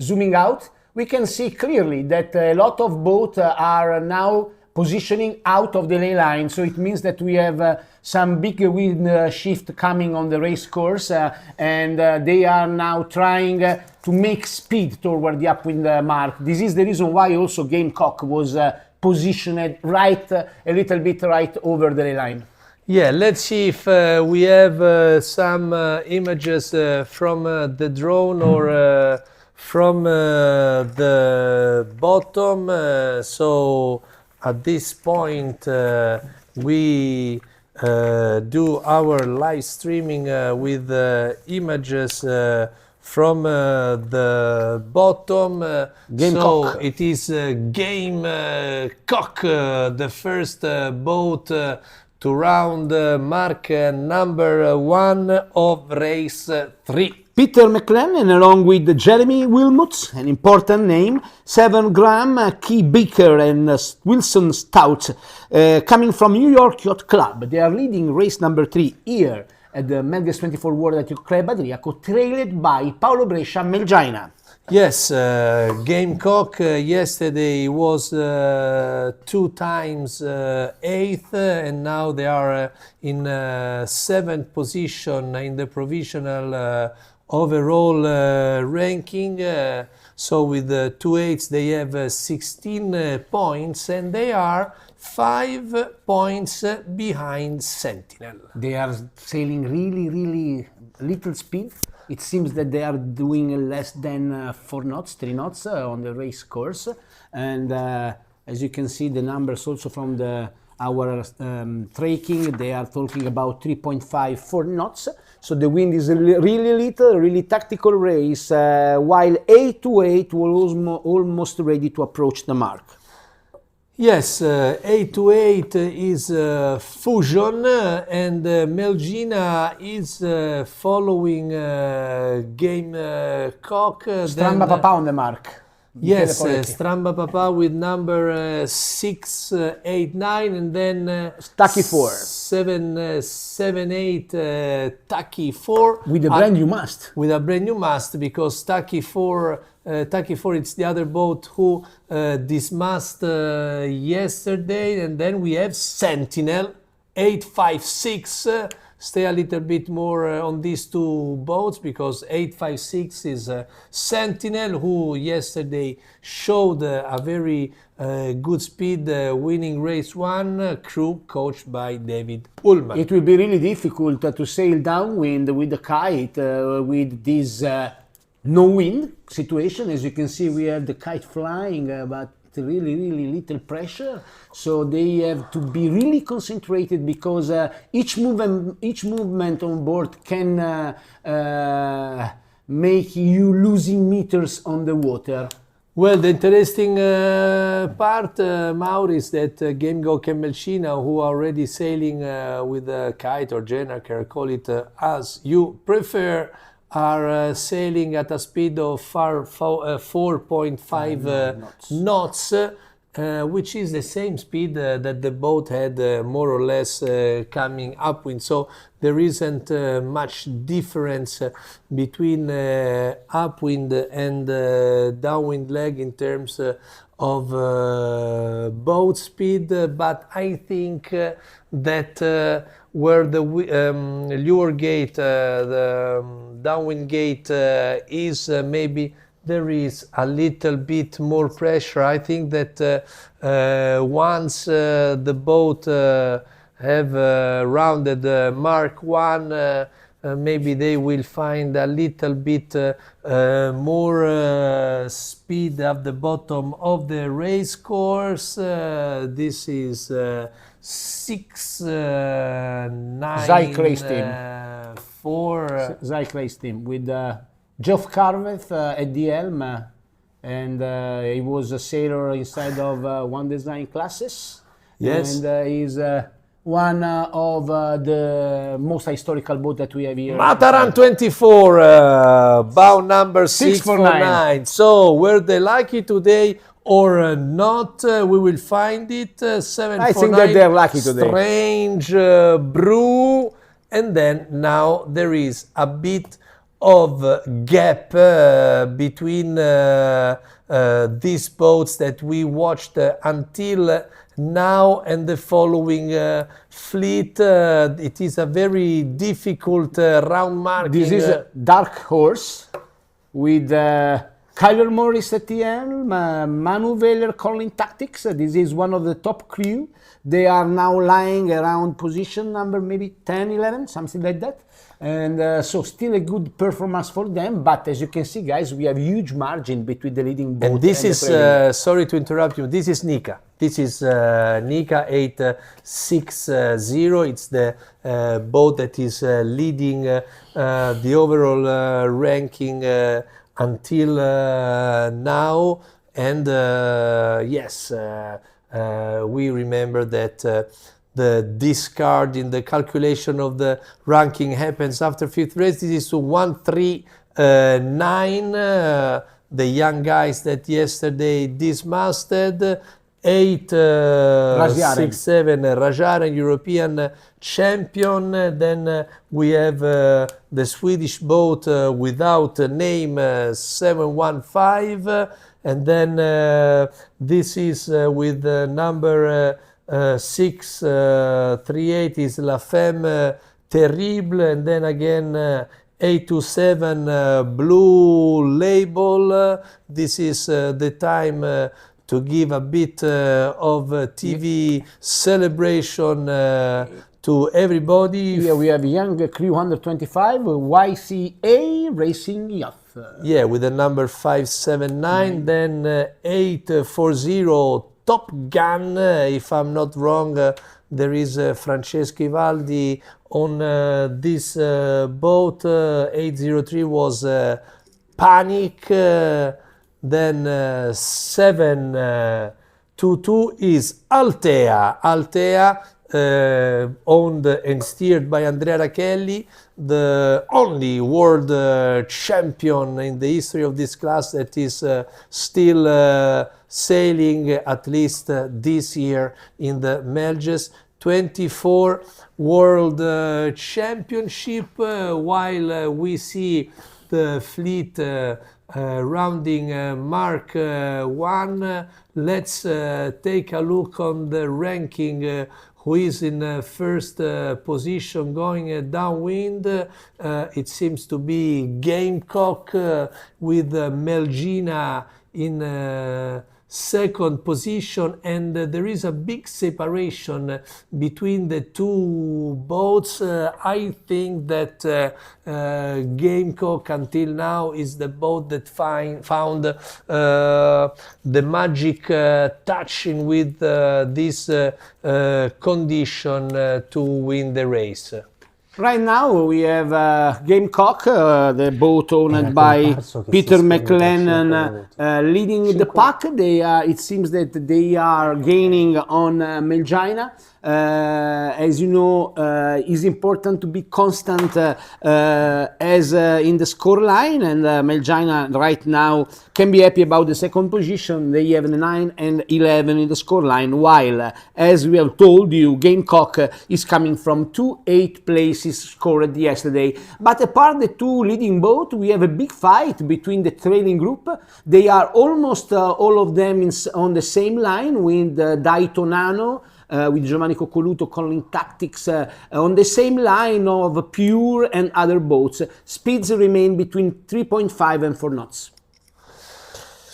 zooming out. We can see clearly that a lot of boats are now positioning out of the ley line, so it means that we have some big wind shift coming on the race course, and they are now trying to make speed toward the upwind mark. This is the reason why also Gamecock was positioned right, a little bit right over the ley line. Yeah, let's see if we have some images from the drone or from the bottom. So at this point we do our live streaming with images from the bottom. So it is Gamecock, the first boat to round mark number 1 of race 3. Peter McLennan along with Jeremy Wilmot, an important name, 7 Graham, Key Baker and Wilson Stout, coming from New York Yacht Club. They are leading race number 3 here at the Melges 24 World at Club Adriaco, trailed by Paolo Brescia Melgina. Yes, Gamecock yesterday was 2 times 8th, and now they are in 7th position in the provisional overall ranking. So with 2 8s they have 16 points, and they are 5 points behind Sentinel. They are sailing really little speed. It seems that they are doing less than 4 knots, 3 knots on the race course. And as you can see, the numbers also from our tracking, they are talking about 3.5, 4 knots. So the wind is really little, really tactical race, while 8 to 8 was almost ready to approach the mark. Yes, 8 to 8 is Fusion, and Melgina is following Gamecock. Stramba Papa on the mark. Yes, Stramba Papa with number 6, 8, 9, and then Taki 4. 7, 8, Taki 4. With a brand new mast. With a brand new mast, because Taki 4, it's the other boat who dismast yesterday. And then we have Sentinel 856. Stay a little bit more on these 2 boats, because 856 is Sentinel, who yesterday showed a very good speed, winning race 1, crew coached by David Ullman. It will be really difficult to sail downwind with the kite with this no wind situation. As you can see, we have the kite flying, but really little pressure, so they have to be really concentrated, because each movement on board can make you losing meters on the water. Well, the interesting part, Mauri, is that Gamecock and Melgina, who are already sailing with a kite or Jennaker, call it as you prefer, are sailing at a speed of 4.5 knots, which is the same speed that the boat had more or less coming upwind. So there isn't much difference between upwind and downwind leg in terms of boat speed, but I think that where the lure gate, the downwind gate is, maybe there is a little bit more pressure. I think that once the boat have rounded Mark 1, maybe they will find a little bit more speed at the bottom of the race course. This is 6, 9, Zyke race team. 4. Zyke race team with Geoff Carveth at the helm, and he was a sailor inside of one design classes. Yes. And he's one of the most historical boat that we have here. Mataran 24, bow number 649. So were they lucky today or not? We will find it. 749. I think that they're lucky today. Strange brew. And then now there is a bit of gap between these boats that we watched until now and the following fleet. It is a very difficult round marking. This is a Dark Horse with Kyler Morris at the helm, Manu Veller calling tactics. This is one of the top crew. They are now lying around position number maybe 10, 11, something like that. And so still a good performance for them. But as you can see, guys, we have huge margin between the leading boat and this and is, sorry to interrupt you, this is Nika. This is Nika 860. It's the boat that is leading the overall ranking until now. And yes, we remember that the discard in the calculation of the ranking happens after fifth race. This is 139, the young guys that yesterday dismasted. 8, 6, 7, Rajaren, European champion. Then we have the Swedish boat without a name, 715. And then this is with number 638 is La Femme Terrible. And then again 827 Blue Label. This is the time to give a bit of TV celebration to everybody. Here we have Young Crew 125, YCA Racing Yacht. Yeah, with the number 579, then 840 Top Gun, if I'm not wrong, there is Francesco Ivaldi on this boat. 803 was Panic. Then 722 is Altea. Altea, owned and steered by Andrea Racchelli, the only world champion in the history of this class that is still sailing, at least this year, in the Melges. 24 World Championship, while we see the fleet rounding Mark 1. Let's take a look on the ranking. Who is in first position going downwind? It seems to be Gamecock with Melgina in second position, and there is a big separation between the two boats. I think that Gamecock until now is the boat that found the magic touching with this condition to win the race. Right now we have Gamecock, the boat owned by Peter McLennan, leading the pack. It seems that they are gaining on Melgina. As you know, it's important to be constant as in the scoreline, and Melgina right now can be happy about the second position. They have 9 and 11 in the scoreline, while, as we have told you, Gamecock is coming from 2-8 places scored yesterday. But apart the two leading boats, we have a big fight between the trailing group. They are almost all of them on the same line with Daytonano, with Giovanni Coccoluto calling tactics on the same line of Pure and other boats. Speeds remain between 3.5 and 4 knots.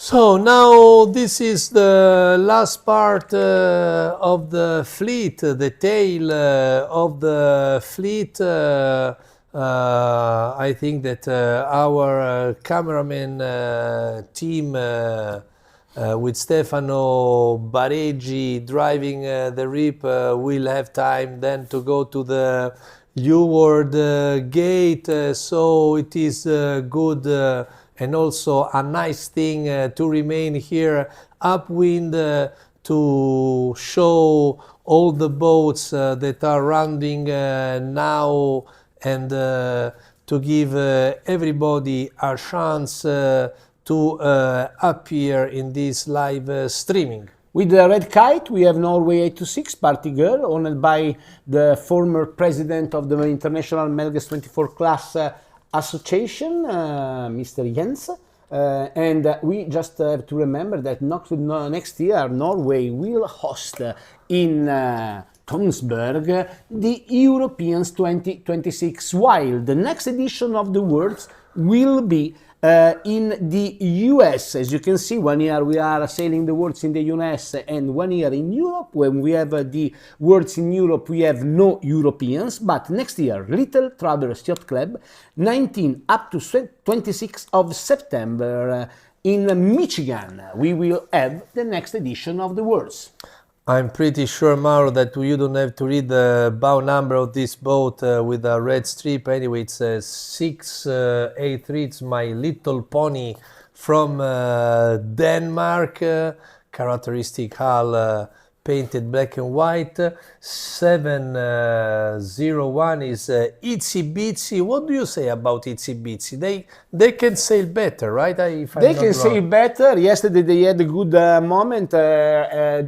So now this is the last part of the fleet, the tail of the fleet. I think that our cameraman team with Stefano Bareggi driving the RIP will have time then to go to the Leeward gate, so it is good and also a nice thing to remain here upwind to show all the boats that are rounding now, and to give everybody a chance to appear in this live streaming. With the red kite, we have Norway 826 Party Girl, owned by the former president of the International Melges 24 Class Association, Mr. Jens. And we just have to remember that next year Norway will host in Tonsberg the Europeans 2026, while the next edition of the Worlds will be in the US. As you can see, 1 year we are sailing the Worlds in the US and 1 year in Europe. When we have the Worlds in Europe, we have no Europeans, but next year, Little Travelers Yacht Club, 19 up to 26th of September in Michigan, we will have the next edition of the Worlds. I'm pretty sure, Mauro, that you don't have to read the bow number of this boat with a red strip. Anyway, it's 683. It's My Little Pony from Denmark. Characteristic hull, painted black and white. 701 is Itsy Bitsy. What do you say about Itsy Bitsy? They can sail better, right? They can sail better. Yesterday they had a good moment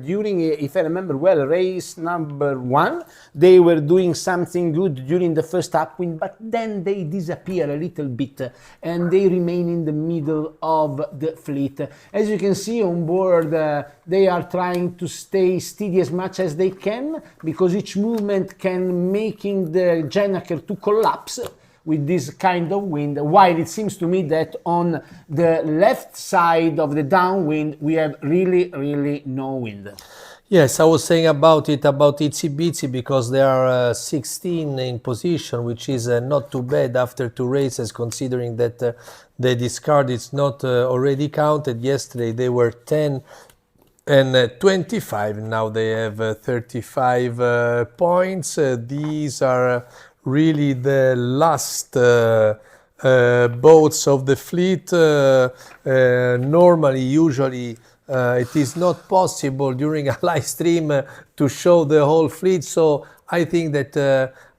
during, if I remember well, race number 1. They were doing something good during the first upwind, but then they disappear a little bit and they remain in the middle of the fleet. As you can see on board, they are trying to stay steady as much as they can, because each movement can making the gennaker to collapse with this kind of wind, while it seems to me that on the left side of the downwind we have really no wind. Yes, I was saying about Itsy Bitsy, because they are 16 in position, which is not too bad after 2 races, considering that the discard is not already counted. Yesterday they were 10 and 25, now they have 35 points. These are really the last boats of the fleet. Usually it is not possible during a live stream to show the whole fleet, so I think that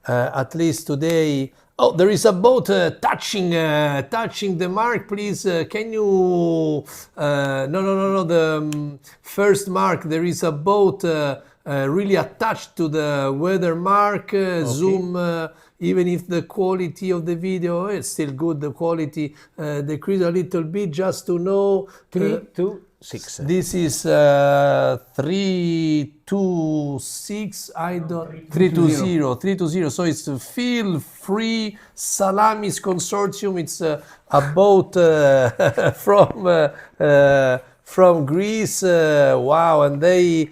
at least today... Oh, there is a boat touching the mark. Please, can you... No, the first mark, there is a boat really attached to the weather mark. Okay. Zoom, even if the quality of the video is still good, the quality decrease a little bit, just to know... 3, 2, 6. This is 326. I don't 320. So it's Feel Free Salamis Consortium. It's a boat from Greece. Wow, and they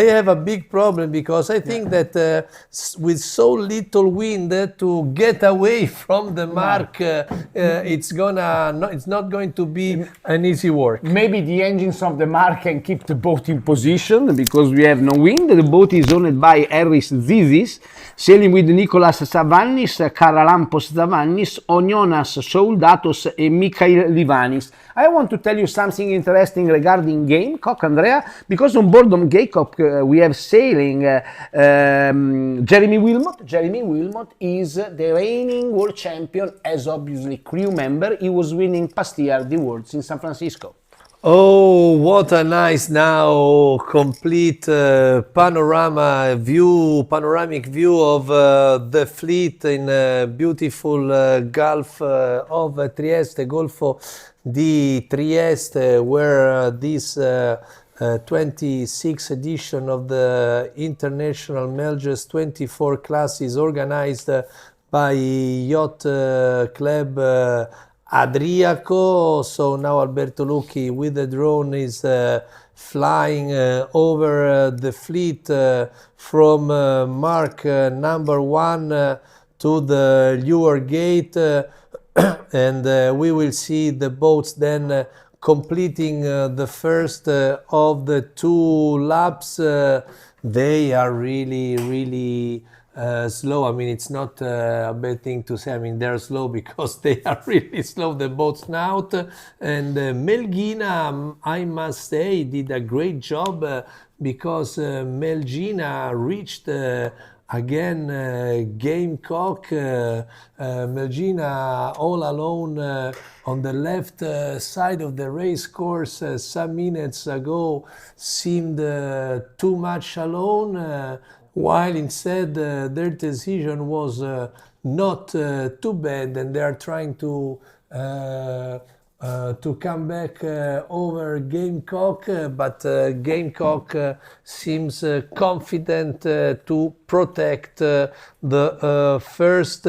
have a big problem, because I think that with so little wind to get away from the mark, it's not going to be an easy work. Maybe the engines of the mark can keep the boat in position, because we have no wind. The boat is owned by Harris Zizis, sailing with Nicolas Savannis, Karalampos Savannis, Onionas Soldatos, and Mikhail Livanis. I want to tell you something interesting regarding Gamecock, Andrea, because on board of Gamecock we have sailing Jeremy Wilmot. Jeremy Wilmot is the reigning world champion, as obviously crew member. He was winning past year the Worlds in San Francisco. Oh, what a nice now complete panoramic view of the fleet in beautiful Gulf of Trieste, Golfo di Trieste, where this 26th edition of the International Melges 24 class is organized by Yacht Club Adriaco. So now Alberto Lucchi with the drone is flying over the fleet from mark number 1 to the Lure Gate, and we will see the boats then completing the first of the 2 laps. They are really slow. I mean, it's not a bad thing to say. I mean, they're slow because they are really slow, the boats now. And Melgina, I must say, did a great job because Melgina reached again Gamecock. Melgina all alone on the left side of the race course some minutes ago seemed too much alone, while instead their decision was not too bad, and they are trying to come back over Gamecock, but Gamecock seems confident to protect the first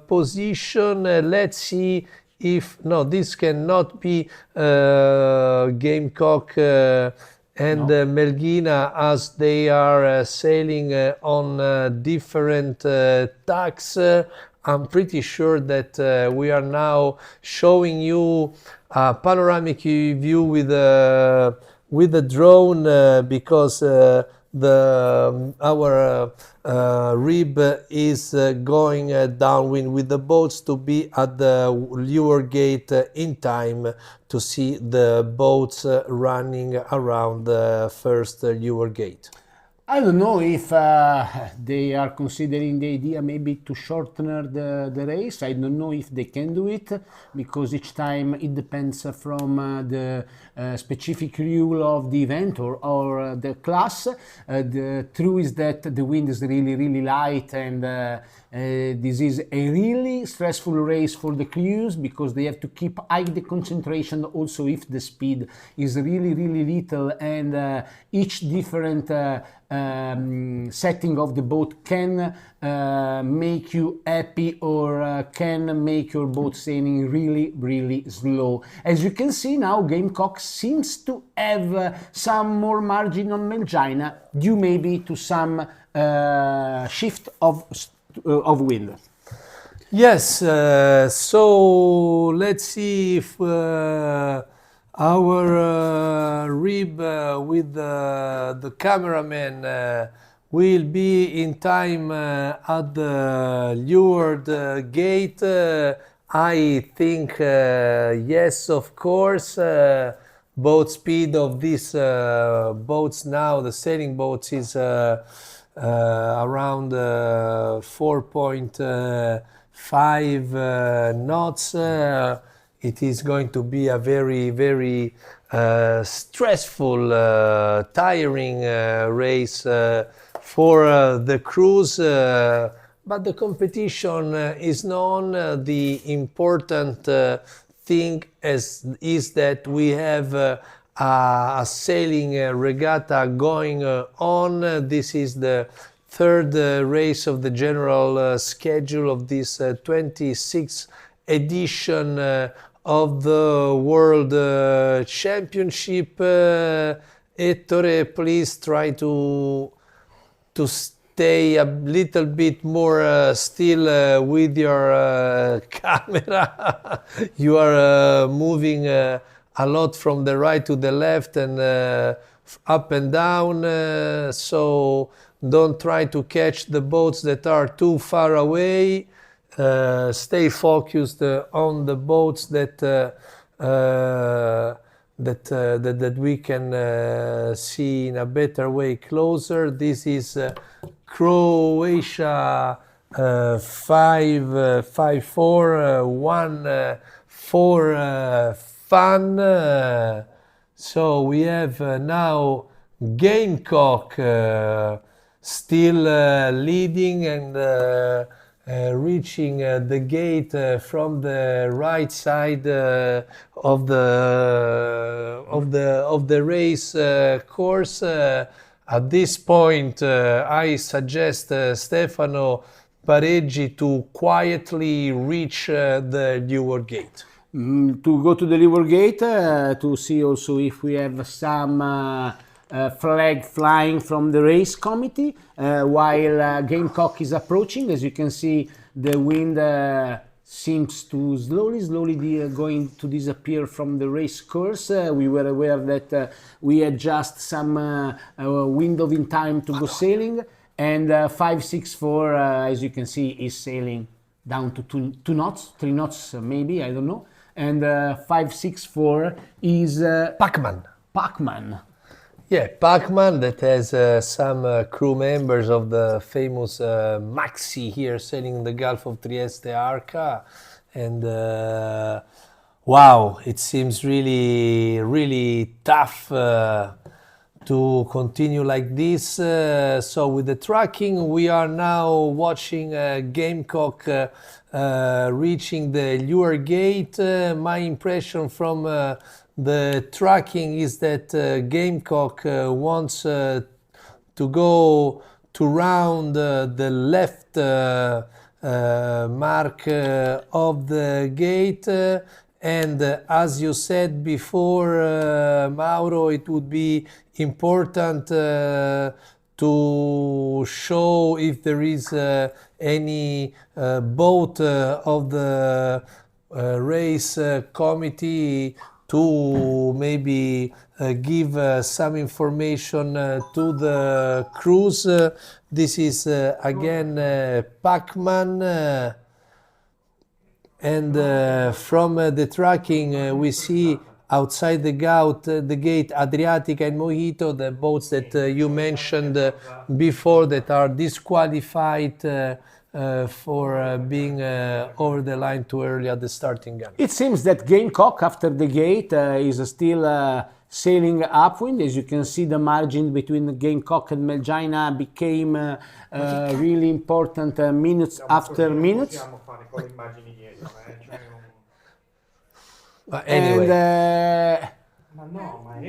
position. Let's see if... No, this cannot be Gamecock and Melgina, as they are sailing on different tacks. I'm pretty sure that we are now showing you a panoramic view with the drone, because our rib is going downwind with the boats to be at the Lure Gate in time to see the boats running around the first Lure Gate. I don't know if they are considering the idea maybe to shorten the race. I don't know if they can do it because each time it depends from the specific rule of the event or the class. The truth is that the wind is really, really light, and this is a really stressful race for the crews because they have to keep high the concentration also if the speed is really, really little, and each different setting of the boat can make you happy or can make your boat sailing really, really slow. As you can see now, Gamecock seems to have some more margin on Melgina due maybe to some shift of wind. Yes, so let's see if our rib with the cameraman will be in time at the lured gate. I think yes, of course. Boat speed of these boats now, the sailing boats, is around 4.5 knots. It is going to be a very, very stressful, tiring race for the crews. But the competition is known. The important thing is that we have a sailing regatta going on. This is the third race of the general schedule of this 26th edition of the World Championship. Ettore, please try to stay a little bit more still with your camera. You are moving a lot from the right to the left and up and down, so don't try to catch the boats that are too far away. Stay focused on the boats that we can see in a better way closer. This is Croatia 5-4-1-4 fun. So we have now Gamecock still leading and reaching the gate from the right side of the race course. At this point, I suggest Stefano Pareggi to quietly reach the leeward gate. To go to the leeward gate to see also if we have some flag flying from the race committee while Gamecock is approaching. As you can see, the wind seems to slowly going to disappear from the race course. We were aware that we had just some window in time to go sailing, and 564, as you can see, is sailing down to 2 knots, 3 knots maybe, I don't know. And 564 is Pacman. Yeah, Pacman, that has some crew members of the famous Maxi here sailing in the Gulf of Trieste Arca. And wow, it seems really, really tough to continue like this. So with the tracking, we are now watching Gamecock reaching the lure gate. My impression from the tracking is that Gamecock wants to go to round the left mark of the gate. And as you said before, Mauro, it would be important to show if there is any boat of the race committee to maybe give some information to the crews. This is again Pacman. And from the tracking we see outside the gate, Adriatica and Mojito, the boats that you mentioned before that are disqualified for being over the line too early at the starting gun. It seems that Gamecock after the gate is still sailing upwind. As you can see, the margin between Gamecock and Melgina became really important minutes after minutes. Anyway.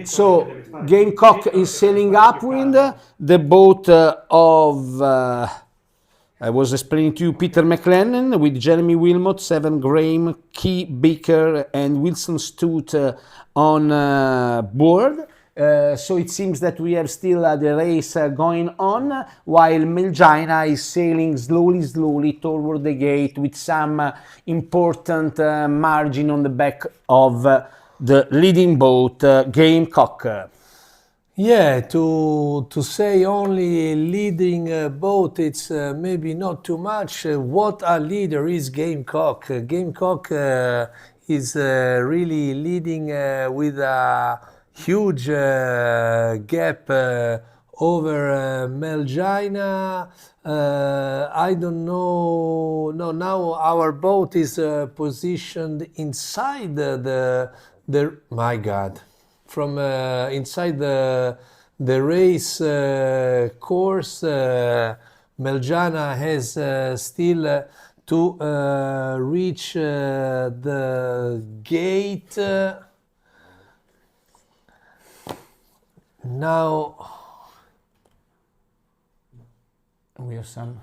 So Gamecock is sailing upwind. The boat of I was explaining to you Peter McLennan with Jeremy Wilmot, Seven Graham, Key Baker and Wilson Stout on board. So it seems that we have still the race going on, while Melgina is sailing slowly toward the gate with some important margin on the back of the leading boat, Gamecock. Yeah, to say only leading boat, it's maybe not too much. What a leader is Gamecock. Gamecock is really leading with a huge gap over Melgina. I don't know. No, now our boat is positioned inside the my God. From inside the race course, Melgina has still to reach the gate. Now we have some.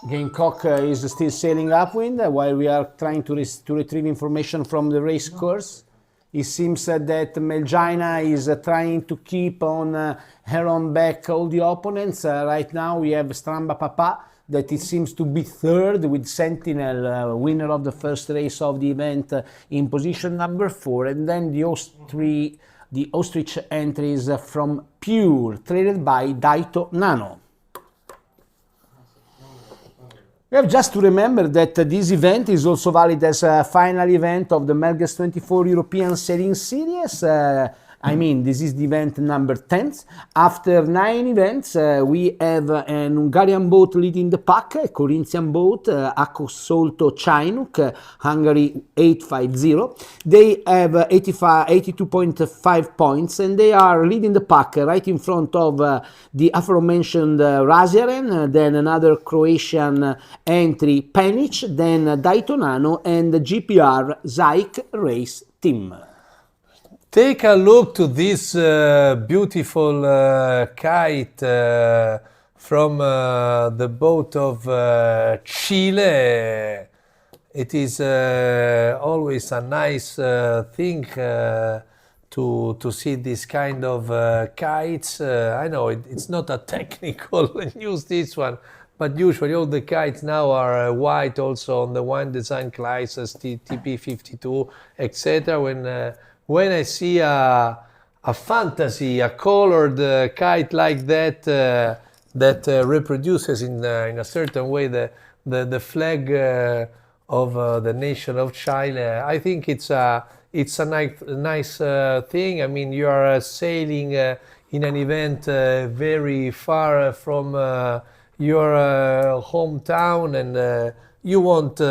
Gamecock is still sailing upwind while we are trying to retrieve information from the race course. It seems that Melgina is trying to keep on her own back all the opponents. Right now we have Stramba Papa that it seems to be third with Sentinel, winner of the first race of the event, in position number 4, and then the ostrich entries from Pure, trailed by Daito Nano. We have just to remember that this event is also valid as a final event of the Melges 24 European Sailing Series. I mean, this is the event number 10. After 9 events, we have an Hungarian boat leading the pack, a Corinthian boat, Akosolto Chinook, Hungary 850. They have 82.5 points, and they are leading the pack right in front of the aforementioned Razjaren, then another Croatian entry, Penic, then Daytonano, and the GPR Zaik Race Team. Take a look to this beautiful kite from the boat of Chile. It is always a nice thing to see this kind of kites. I know it's not a technical news, this one, but usually all the kites now are white, also on the one design classes, TP52, etc. When I see a fantasy, a colored kite like that, that reproduces in a certain way the flag of the nation of Chile, I think it's a nice thing. I mean, you are sailing in an event very far from your hometown, and you want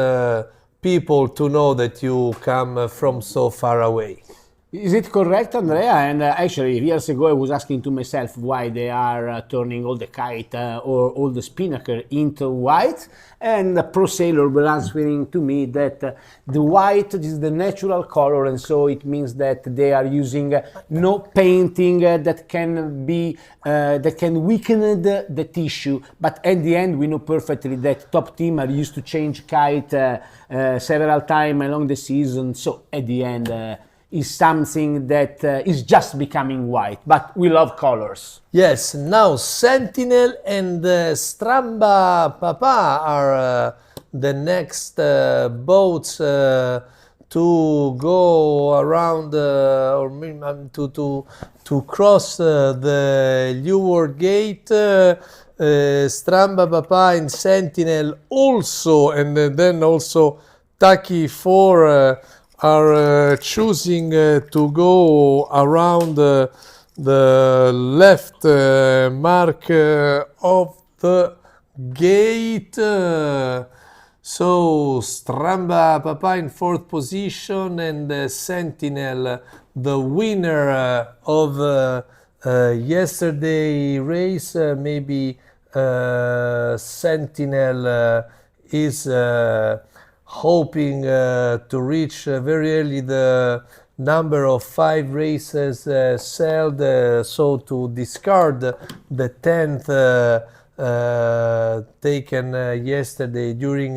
people to know that you come from so far away. Is it correct, Andrea? And actually, years ago, I was asking to myself why they are turning all the kite or all the spinnaker into white. And the pro sailor was answering to me that the white is the natural color, and so it means that they are using no painting that can weaken the tissue. But at the end, we know perfectly that top team are used to change kite several times along the season. So at the end, is something that is just becoming white, but we love colors. Yes, now Sentinel and Stramba Papa are the next boats to go around or to cross the Leeward Gate. Stramba Papa and Sentinel also, and then also Taki 4 are choosing to go around the left mark of the gate. So Stramba Papa in 4th position, and Sentinel, the winner of yesterday race. Maybe Sentinel is hoping to reach very early the number of 5 races sailed, so to discard the 10th taken yesterday during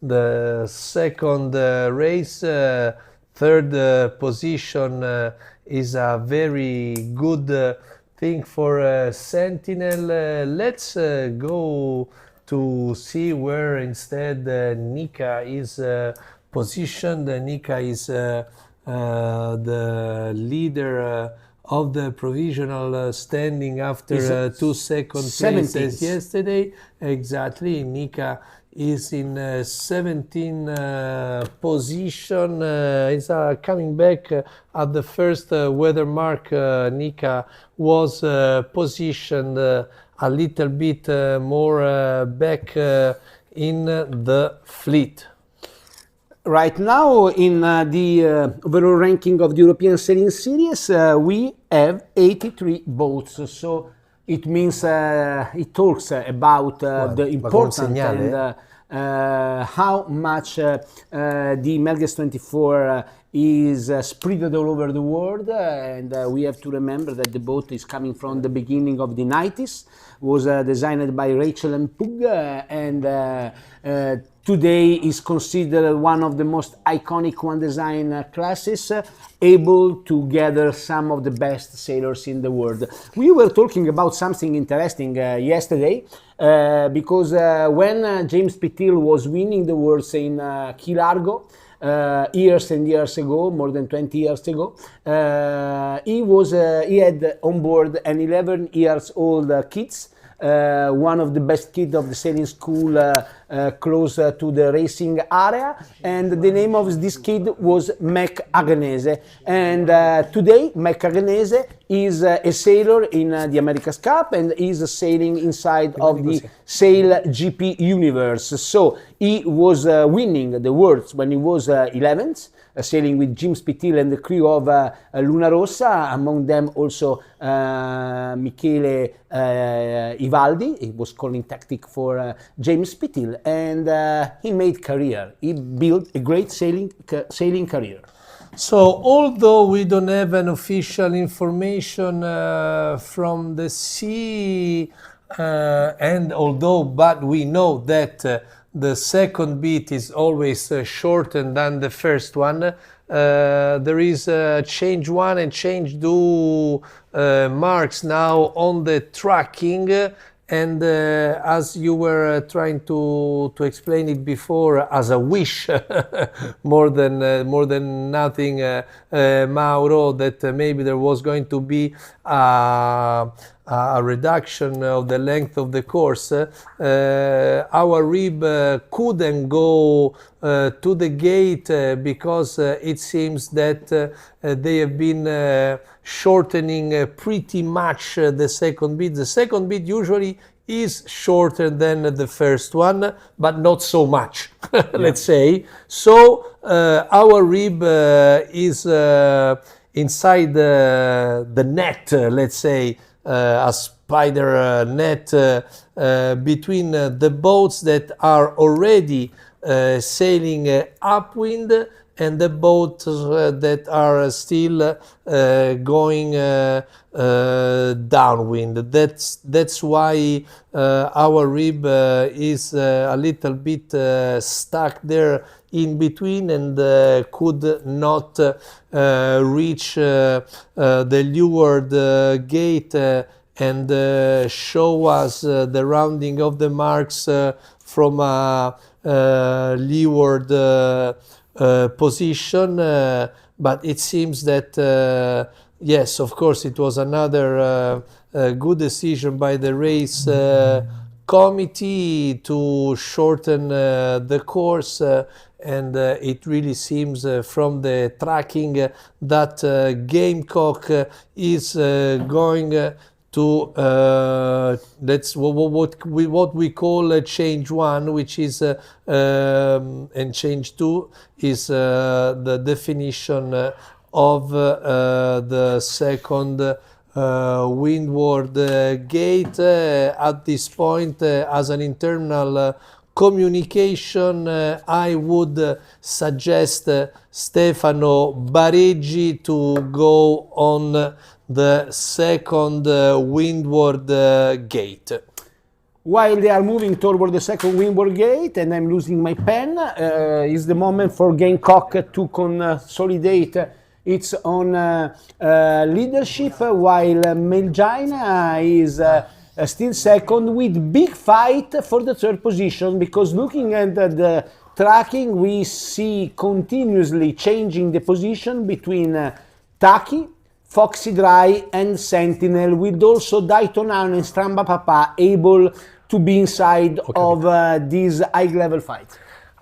the second race. 3rd position is a very good thing for Sentinel. Let's go to see where instead Nika is positioned. Nika is the leader of the provisional standing after 2 second places yesterday. Exactly, Nika is in 17th position. Is coming back at the first weather mark. Nika was positioned a little bit more back in the fleet. Right now, in the overall ranking of the European Sailing Series, we have 83 boats. So it means it talks about the importance and how much the Melges 24 is spread all over the world. And we have to remember that the boat is coming from the beginning of the 90s, was designed by Rachel and Pug, and today is considered one of the most iconic one design classes, able to gather some of the best sailors in the world. We were talking about something interesting yesterday, because when James Pittil was winning the Worlds in Key Largo, years and years ago, more than 20 years ago, he had on board an 11 years old kids, one of the best kids of the sailing school close to the racing area, and the name of this kid was Mac Agnese. And today Mac Agnese is a sailor in the America's Cup and is sailing inside of the Sail GP universe. So he was winning the Worlds when he was 11th, sailing with James Pittil and the crew of Luna Rossa, among them also Michele Ivaldi. He was calling tactic for James Pittil, and he made career. He built a great sailing career. So although we don't have an official information from the sea, but we know that the second beat is always shorter than the first one. There is change 1 and change 2 marks now on the tracking, and as you were trying to explain it before, as a wish more than nothing, Mauro, that maybe there was going to be a reduction of the length of the course. Our rib couldn't go to the gate because it seems that they have been shortening pretty much the second beat. The second beat usually is shorter than the first one, but not so much, let's say. So our rib is inside the net, let's say, a spider net between the boats that are already sailing upwind and the boats that are still going downwind. That's why our rib is a little bit stuck there in between and could not reach the leeward gate and show us the rounding of the marks from a leeward position, but it seems that yes, of course, it was another good decision by the race committee to shorten the course, and it really seems from the tracking that Gamecock is going to that's what we call change 1, which is and change 2 is the definition of the second windward gate. At this point, as an internal communication, I would suggest Stefano Bareggi to go on the second windward gate. While they are moving toward the second windward gate and I'm losing my pen, is the moment for Gamecock to consolidate its own leadership, while Melges is still second with big fight for the third position, because looking at the tracking we see continuously changing the position between Taki, Foxy Dry and Sentinel, with also Daytonano and Stramba Papa able to be inside of this high-level fight.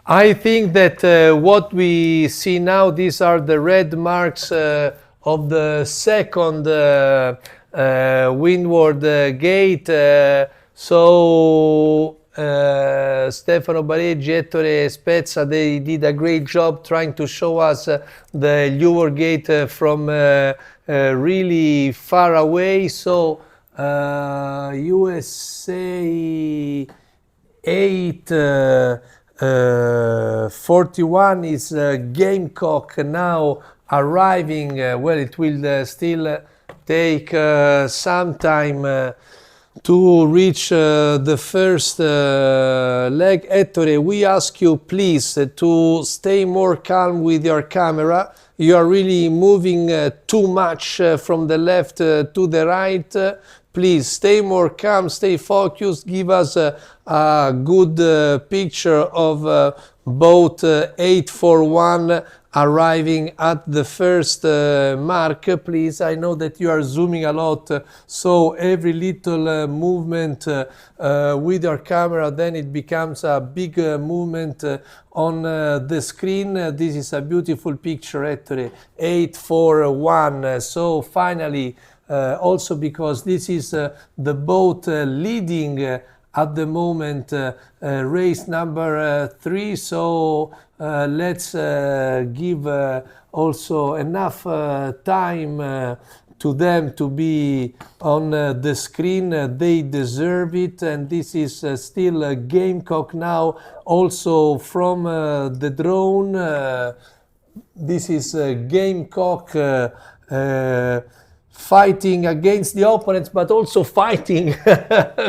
I think that what we see now, these are the red marks of the second windward gate. So Stefano Bareggi, Ettore Spezza, they did a great job trying to show us the leeward gate from really far away. So USA 841 is Gamecock now arriving. Well, it will still take some time to reach the first leg. Ettore, we ask you please to stay more calm with your camera. You are really moving too much from the left to the right. Please stay more calm, stay focused, give us a good picture of boat 841 arriving at the first mark, please. I know that you are zooming a lot, so every little movement with your camera, then it becomes a big movement on the screen. This is a beautiful picture, Ettore, 841. So finally, also because this is the boat leading at the moment race number 3, so let's give also enough time to them to be on the screen. They deserve it, and this is still Gamecock now, also from the drone. This is Gamecock fighting against the opponents, but also fighting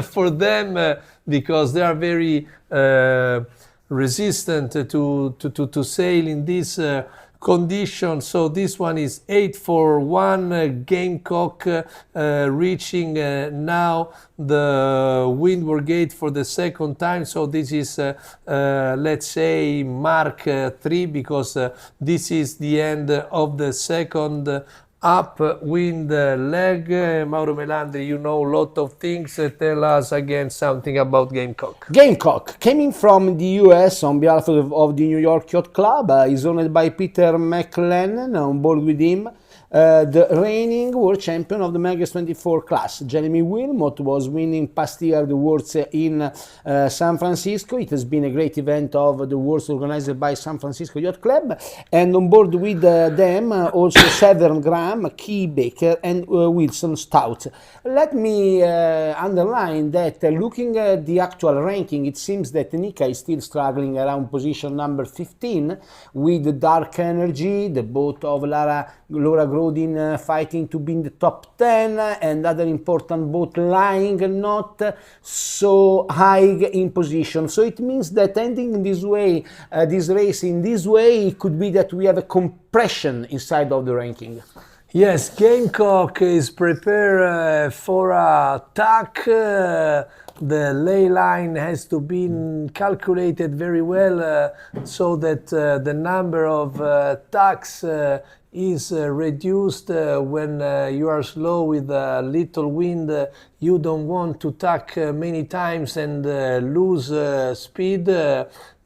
for them because they are very resistant to sail in this condition. So this one is 841 Gamecock reaching now the windward gate for the second time. So this is let's say mark 3, because this is the end of the second upwind leg. Mauro Melandri, you know a lot of things. Tell us again something about Gamecock. Gamecock, coming from the US on behalf of the New York Yacht Club, is owned by Peter McLennan. On board with him, the reigning world champion of the Melges 24 class, Jeremy Wilmot, was winning past year the Worlds in San Francisco. It has been a great event of the Worlds organized by San Francisco Yacht Club, and on board with them also Severn Graham, Key Baker and Wilson Stout. Let me underline that looking at the actual ranking, it seems that Nika is still struggling around position number 15 with Dark Energy, the boat of Laura Grodin, fighting to be in the top 10, and other important boat lying not so high in position. So it means that ending in this way, this race in this way, it could be that we have a compression inside of the ranking. Yes, Gamecock is prepared for a attack. the lay line has to be calculated very well so that the number of tacks is reduced when you are slow with a little wind. You don't want to tack many times and lose speed.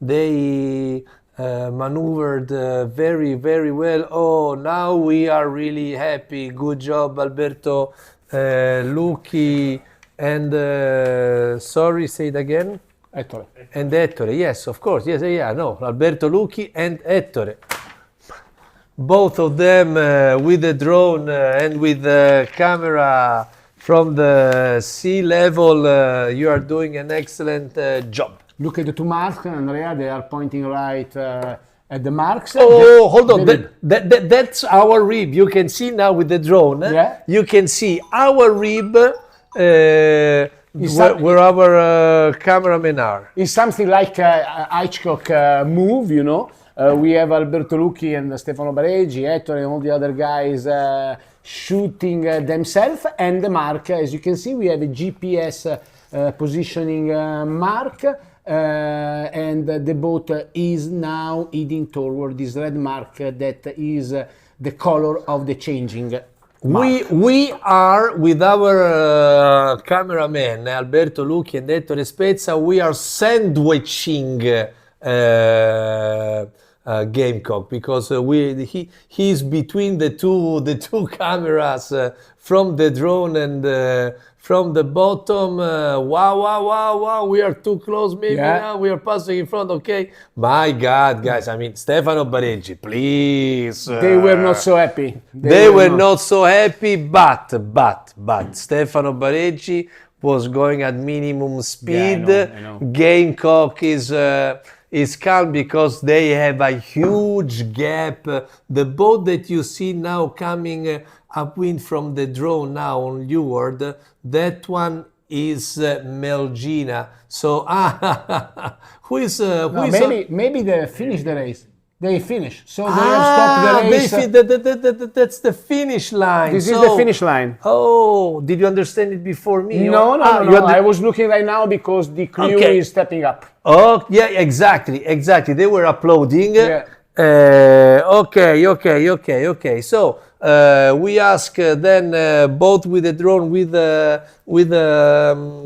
They maneuvered very, very well. Oh, now we are really happy. Good job, Alberto Lucchi and sorry, say it again. Ettore. And Ettore, yes, of course. Yes, yeah, no, Alberto Lucchi and Ettore. Both of them with the drone and with the camera from the sea level. You are doing an excellent job. Look at the two marks, Andrea. They are pointing right at the marks. Oh, hold on. That's our rib. You can see now with the drone. Yeah. You can see our rib where our cameramen are. It's something like a Hitchcock move, you know. We have Alberto Lucchi and Stefano Bareggi, Ettore and all the other guys shooting themselves. And the mark, as you can see, we have a GPS positioning mark. And the boat is now heading toward this red mark that is the color of the changing mark. We are with our cameraman Alberto Lucchi and Ettore Spezza. We are sandwiching Gamecock because he's between the two cameras from the drone and from the bottom. Wow, we are too close. Maybe now we are passing in front. Okay, my God, guys, I mean, Stefano Bareggi, please. They were not so happy. They were not so happy, but Stefano Bareggi was going at minimum speed. Yeah, I know. Gamecock is calm because they have a huge gap. The boat that you see now coming upwind from the drone now on leeward, that one is Melgina. So maybe they finished the race. They finished, so they have stopped the race. That's the finish line. This is the finish line. Oh, did you understand it before me? No. I was looking right now because the crew is stepping up. Oh, yeah, exactly. They were uploading. Yeah. Okay. So we ask then both with the drone, with the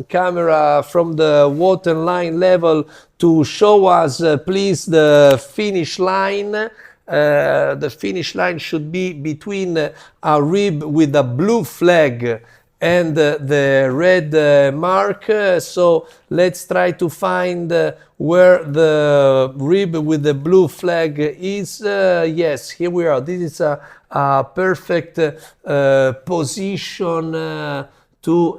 camera from the waterline level to show us, please, the finish line. The finish line should be between a rib with a blue flag and the red mark. So let's try to find where the rib with the blue flag is. Yes, here we are. This is a perfect position to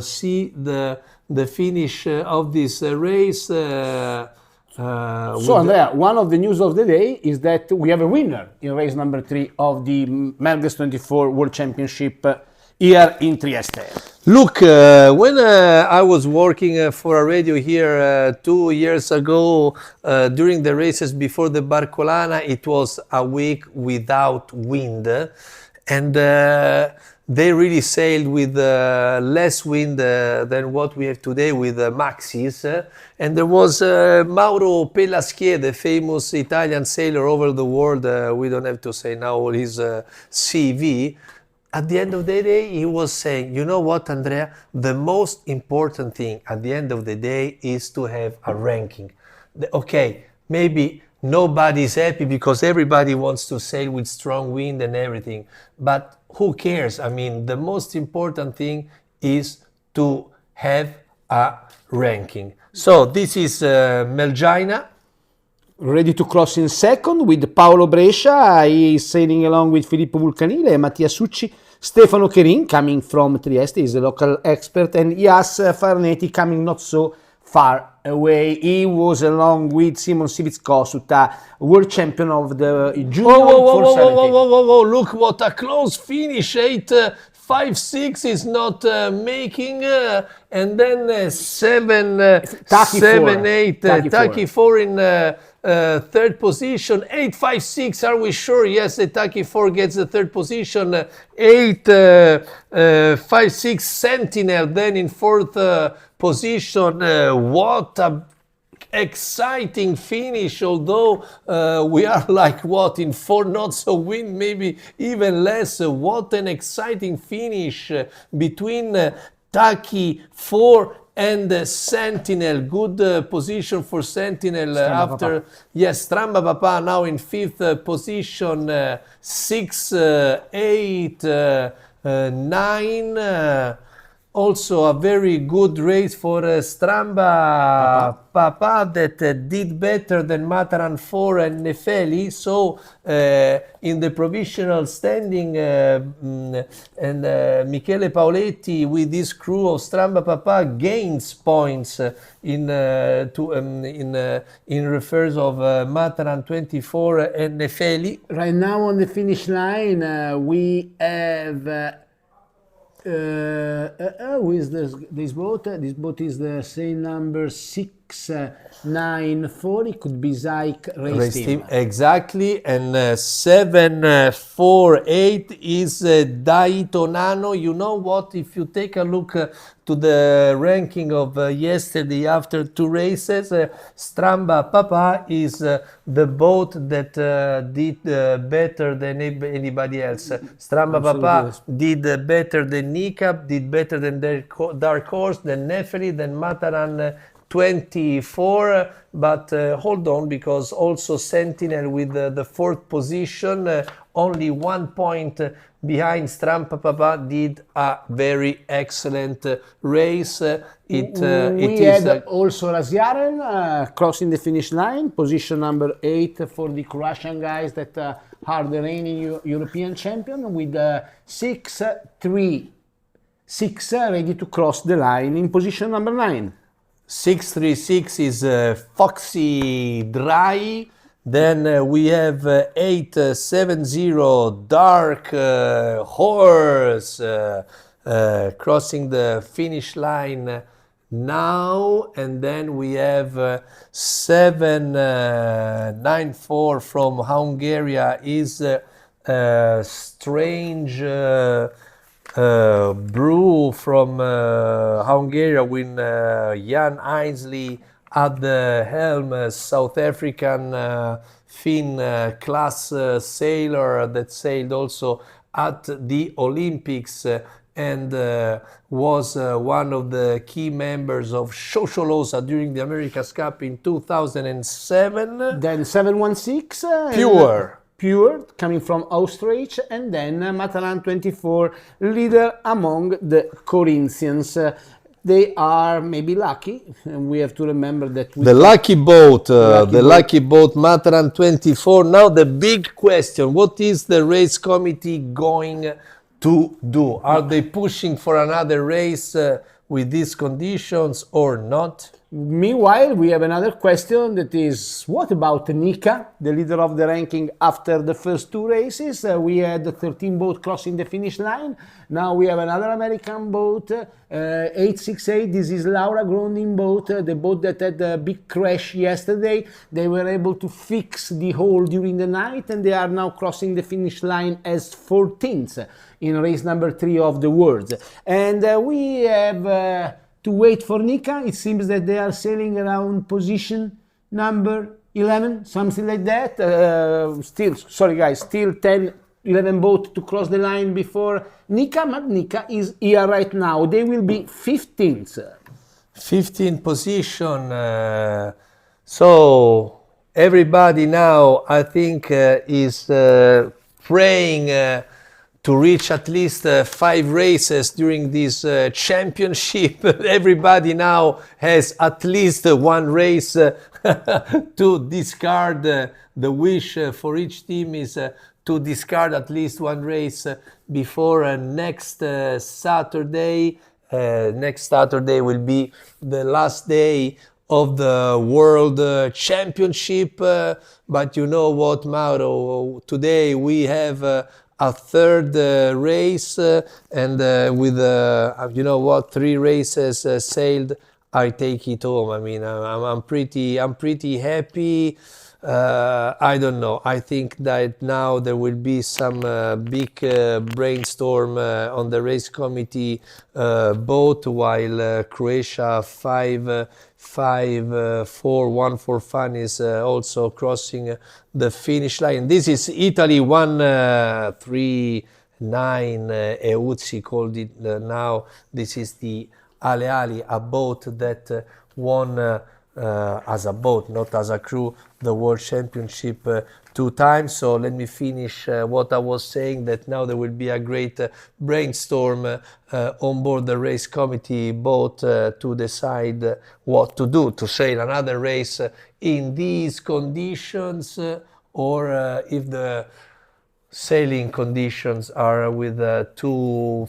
see the finish of this race. So Andrea, one of the news of the day is that we have a winner in race number 3 of the Melges 24 World Championship here in Trieste. Look, when I was working for a radio here 2 years ago, during the races before the Barcolana, it was a week without wind, and they really sailed with less wind than what we have today with maxis. And there was Mauro Pelaschier, the famous Italian sailor over the world. We don't have to say now all his CV. At the end of the day, he was saying, you know what, Andrea? The most important thing at the end of the day is to have a ranking. Okay, maybe nobody's happy because everybody wants to sail with strong wind and everything. But who cares? I mean, the most important thing is to have a ranking. So this is Melgina. Ready to cross in second with Paolo Brescia. He is sailing along with Filippo Vulcanile, Mattia Succi, Stefano Cherin coming from Trieste, is a local expert, and Jas Farneti coming not so far away. He was along with Simon Civicz-Kossuth, world champion of the junior 470. Whoa, look what a close finish. 8.56 is not making, and then 7.8 Taki 4 in third position. 856, are we sure? Yes, the Taki 4 gets the third position. 856 Sentinel then in fourth position. What a exciting finish, although we are like what, in 4 knots of wind, maybe even less. What an exciting finish between Taki 4 and Sentinel. Good position for Sentinel Stramba after Papa. Yes, Stramba Papa now in fifth position. 6 8 9 also a very good race for Stramba Papa that did better than Mataran 4 and Nefeli. So in the provisional standing, and Michele Paoletti with this crew of Stramba Papa gains points in refers of Mataran 24 and Nefeli. Right now on the finish line, we have. Who is this boat? This boat is the same number 694. It could be Zyke race team. Exactly, and 748 is Daito Nano. You know what? If you take a look to the ranking of yesterday after 2 races, Stramba Papa is the boat that did better than anybody else. Stramba Papa did better than Nikab, did better than Dark Horse, than Neferi, than Mataran 24, but hold on, because also Sentinel with the 4th position, only 1 point behind Stramba Papa, did a very excellent race. We had also Razjaren crossing the finish line, position number 8 for the Croatian guys that are the reigning European champion, with 636 ready to cross the line in position number 9. 636 is Foxy Dry. Then we have 870 Dark Horse crossing the finish line now. And then we have 794 from Hungary is Strange Brew from Hungary with Jan Ainsley at the helm, South African Finn class sailor that sailed also at the Olympics and was one of the key members of Shosholoza during the America's Cup in 2007. Then 716 Pure coming from Austrich, and then Matalan 24 leader among the Corinthians. They are maybe lucky, and we have to remember that the lucky boat, lucky boat Mataran 24. Now the big question: what is the race committee going to do? Are they pushing for another race with these conditions or not? Meanwhile, we have another question that is, what about Nika, the leader of the ranking after the first 2 races? We had the 13 boat crossing the finish line. Now we have another American boat, 868. This is Laura Grondin boat, the boat that had a big crash yesterday. They were able to fix the hole during the night, and they are now crossing the finish line as 14th in race number 3 of the world. And we have to wait for Nika. It seems that they are sailing around position number 11, something like that. Still 10, 11 boat to cross the line before Nika, but Nika is here right now. They will be 15th. 15th position. So everybody now, I think, is praying to reach at least 5 races during this championship. Everybody now has at least 1 race to discard. The wish for each team is to discard at least 1 race before next Saturday. Next Saturday will be the last day of the World Championship. But you know what, Mauro? Today we have a 3rd race, and with 3 races sailed I take it home. I mean, I'm pretty happy. I don't know. I think that now there will be some big brainstorm on the race committee boat, while Croatia 5-4-1 for fun is also crossing the finish line. This is Italy 1-3-9. Euzzi called it now. This is the Ale Ali, a boat that won as a boat, not as a crew, the World Championship 2 times. So let me finish what I was saying, that now there will be a great brainstorm on board the race committee boat to decide what to do, to sail another race in these conditions, or if the sailing conditions are with too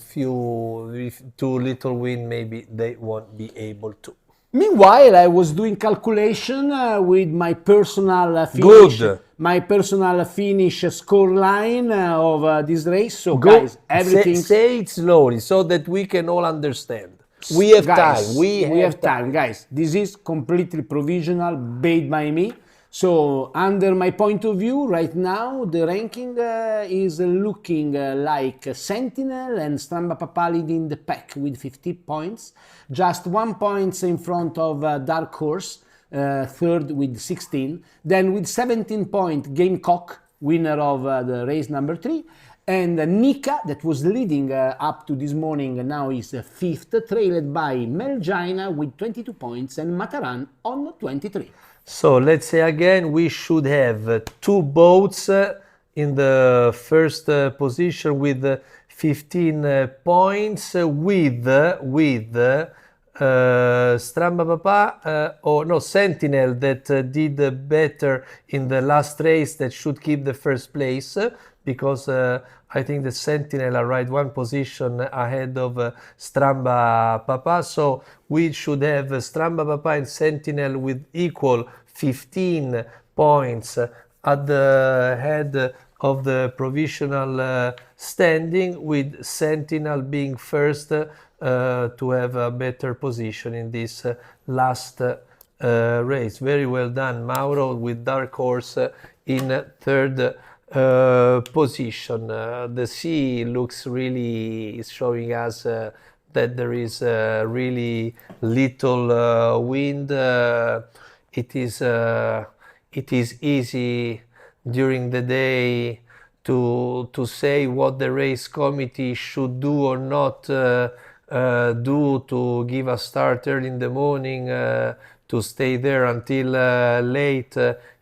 little wind, maybe they won't be able to. Meanwhile, I was doing calculation with my personal finish, Good. my personal finish score line of this race. So, guys, everything. Say it slowly so that we can all understand. We have time. We have time, guys. This is completely provisional, made by me. So, under my point of view, right now, the ranking is looking like Sentinel and Stramba Papali in the pack with 50 points, just 1 point in front of Dark Horse, third with 16. Then with 17 points, Gamecock, winner of the race number 3. And Nika, that was leading up to this morning, now is fifth, trailed by Melgina with 22 points and Mataran on 23. So let's say again, we should have 2 boats in the first position with 15 points, with Stramba Papa, or no, Sentinel, that did better in the last race, that should keep the first place, because I think the Sentinel are right 1 position ahead of Stramba Papa. So we should have Stramba Papa and Sentinel with equal 15 points at the head of the provisional standing, with Sentinel being first to have a better position in this last race. Very well done, Mauro, with Dark Horse in third position. The sea looks really, is showing us that there is really little wind. It is easy during the day to say what the race committee should do or not do, to give a start early in the morning, to stay there until late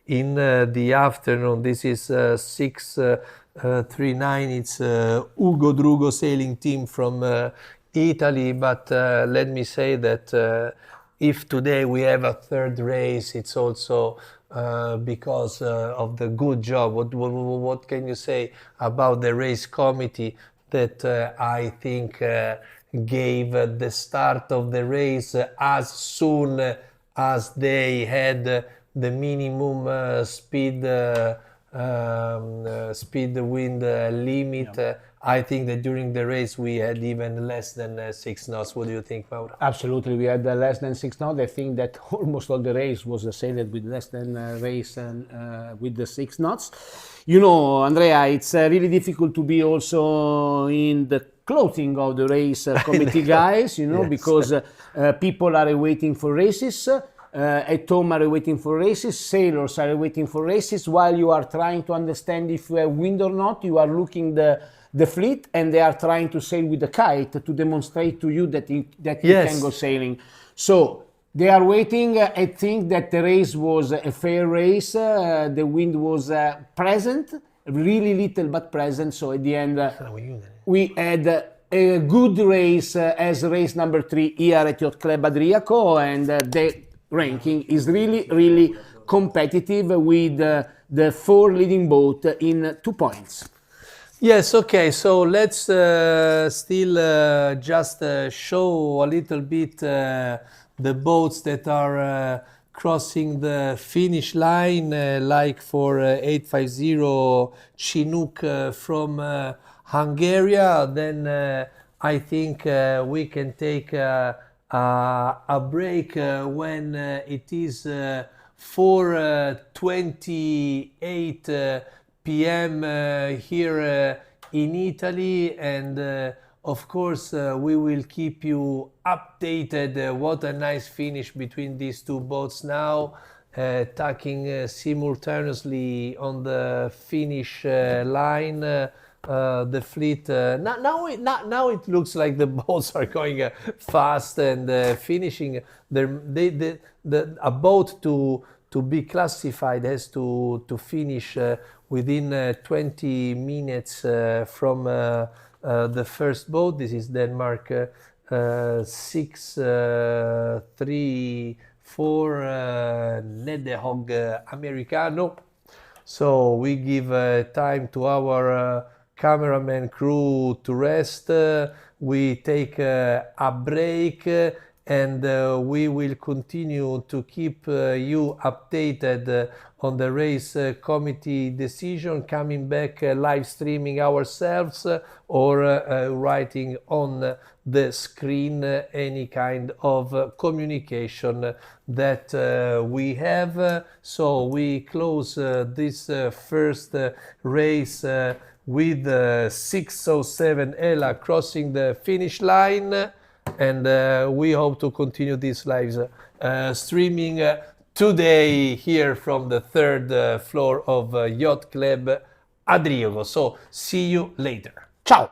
in the afternoon. This is 639. It's Ugo Drugo sailing team from Italy. But let me say that if today we have a third race, it's also because of the good job. What can you say about the race committee that I think gave the start of the race as soon as they had the minimum speed wind limit? Yeah. I think that during the race we had even less than 6 knots. What do you think, Mauro? Absolutely, we had less than 6 knots. I think that almost all the race was sailed with less than race and with the 6 knots. You know, Andrea, it's really difficult to be also in the clothing of the race committee guys, you know, yes. Because people are waiting for races. At home are waiting for races, sailors are waiting for races. While you are trying to understand if you have wind or not, you are looking the fleet, and they are trying to sail with the kite to demonstrate to you that you can go sailing. So they are waiting. I think that the race was a fair race. The wind was present, really little but present. So at the end, we had a good race as race number 3 here at Yacht Club Adriaco, and the ranking is really, really competitive with the 4 leading boat in 2 points. Yes, okay, so let's still just show a little bit the boats that are crossing the finish line, like for 850 Chinook from Hungary. Then I think we can take a a break when it is 4:28 p.m. Here in Italy, and of course we will keep you updated. What a nice finish between these two boats now, tacking simultaneously on the finish line. The fleet now it looks like the boats are going fast and finishing. A boat to be classified has to finish within 20 minutes from the first boat. This is Denmark 634 Nedehog Americano. So we give time to our cameraman crew to rest. We take a break, and we will continue to keep you updated on the race committee decision, coming back live streaming ourselves or writing on the screen any kind of communication that we have. So we close this first race with 607 Ella crossing the finish line, and we hope to continue this live streaming today here from the third floor of Yacht Club Adriego. So see you later. Ciao!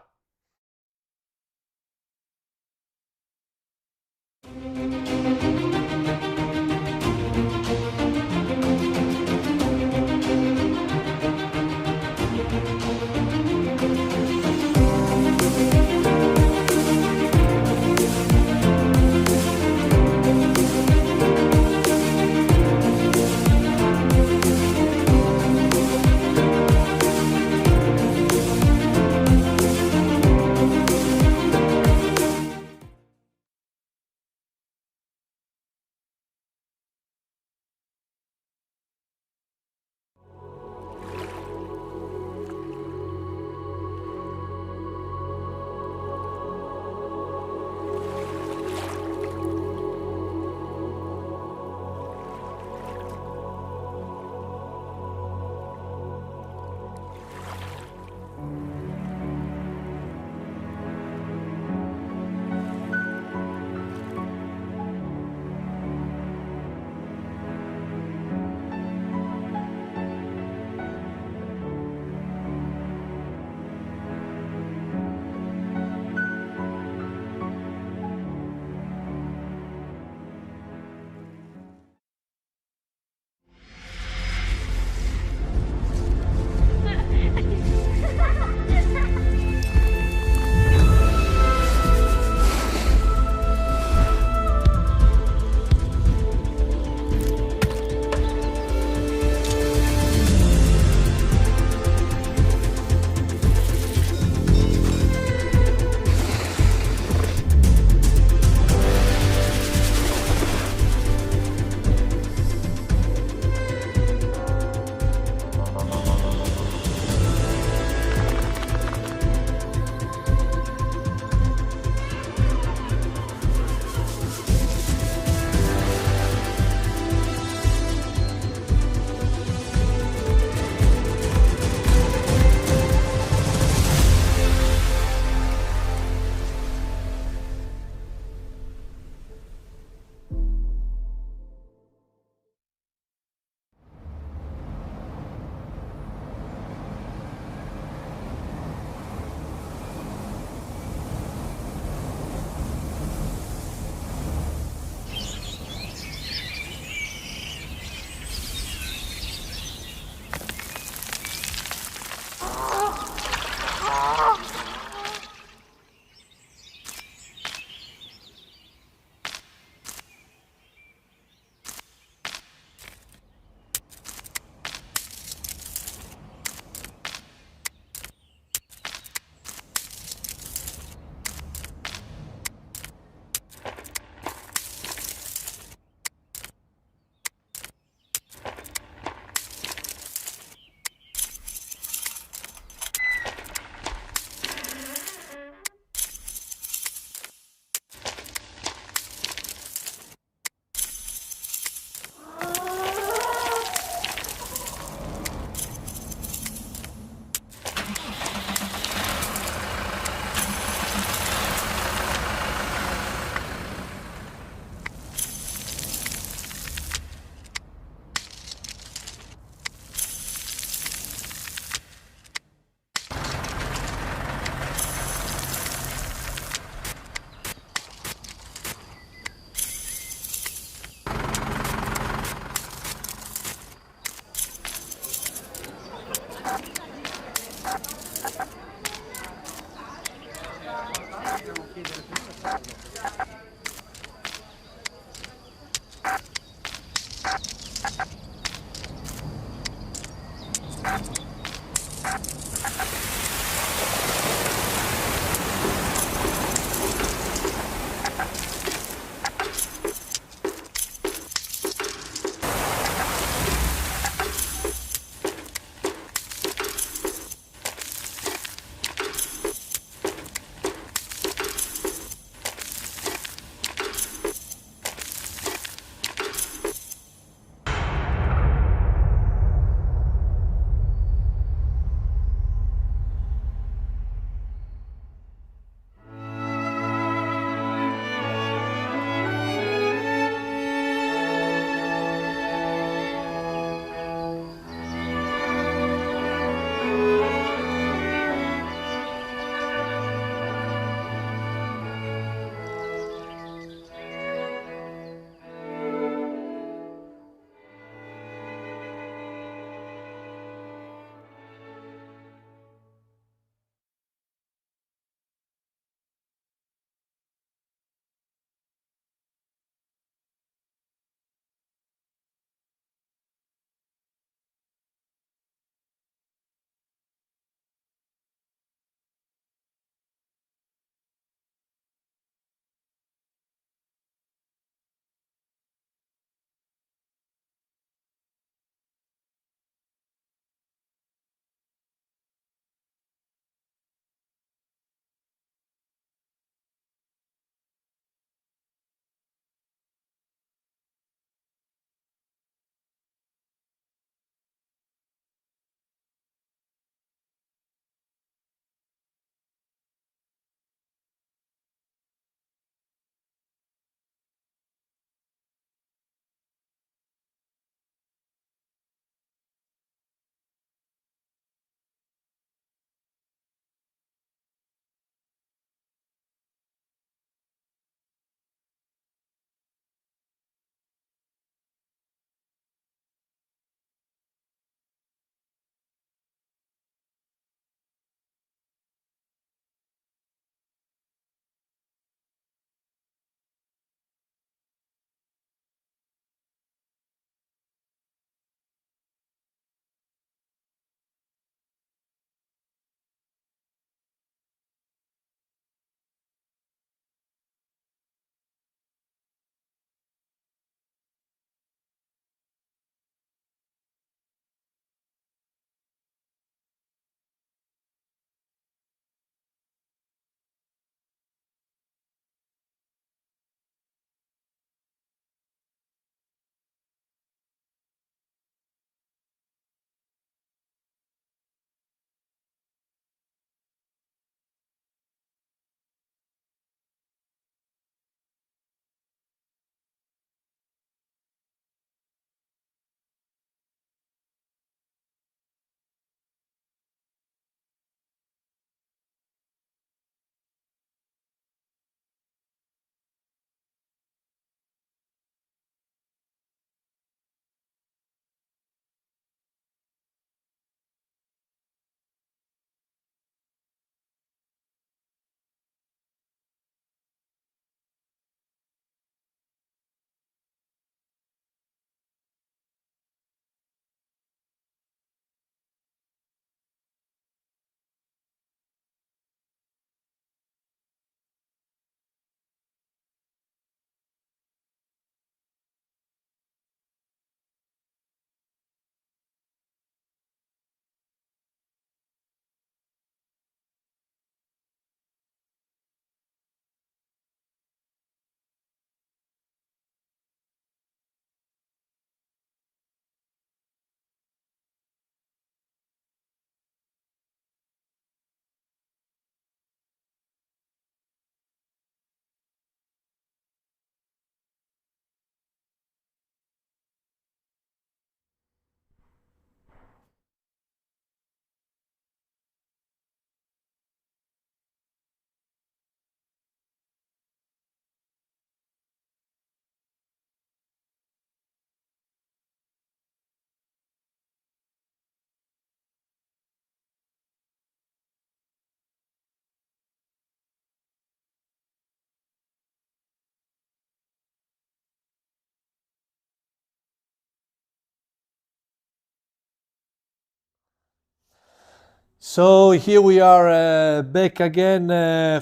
So here we are back again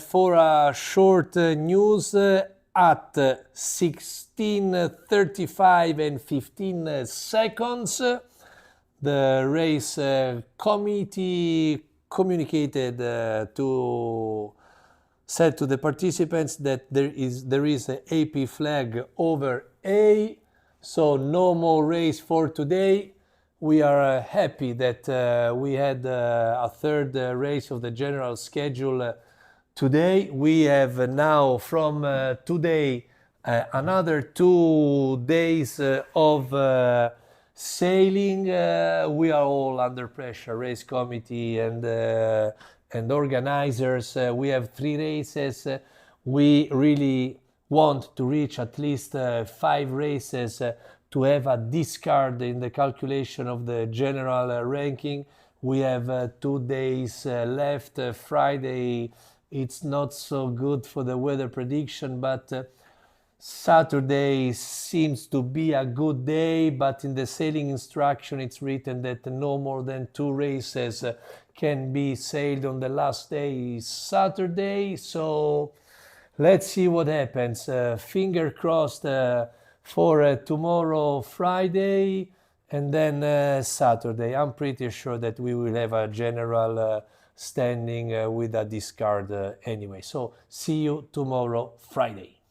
for a short news at 16:35 and 15 seconds. The race committee communicated said to the participants that there is an AP flag over A, so no more race for today. We are happy that we had a third race of the general schedule today. We have now from today another 2 days of sailing. We are all under pressure, race committee and organizers. We have 3 races. We really want to reach at least 5 races to have a discard in the calculation of the general ranking. We have 2 days left. Friday, it's not so good for the weather prediction, but Saturday seems to be a good day, but in the sailing instruction it's written that no more than 2 races can be sailed on the last day, Saturday. So let's see what happens. Finger crossed for tomorrow, Friday, and then Saturday. I'm pretty sure that we will have a general standing with a discard anyway. So see you tomorrow, Friday.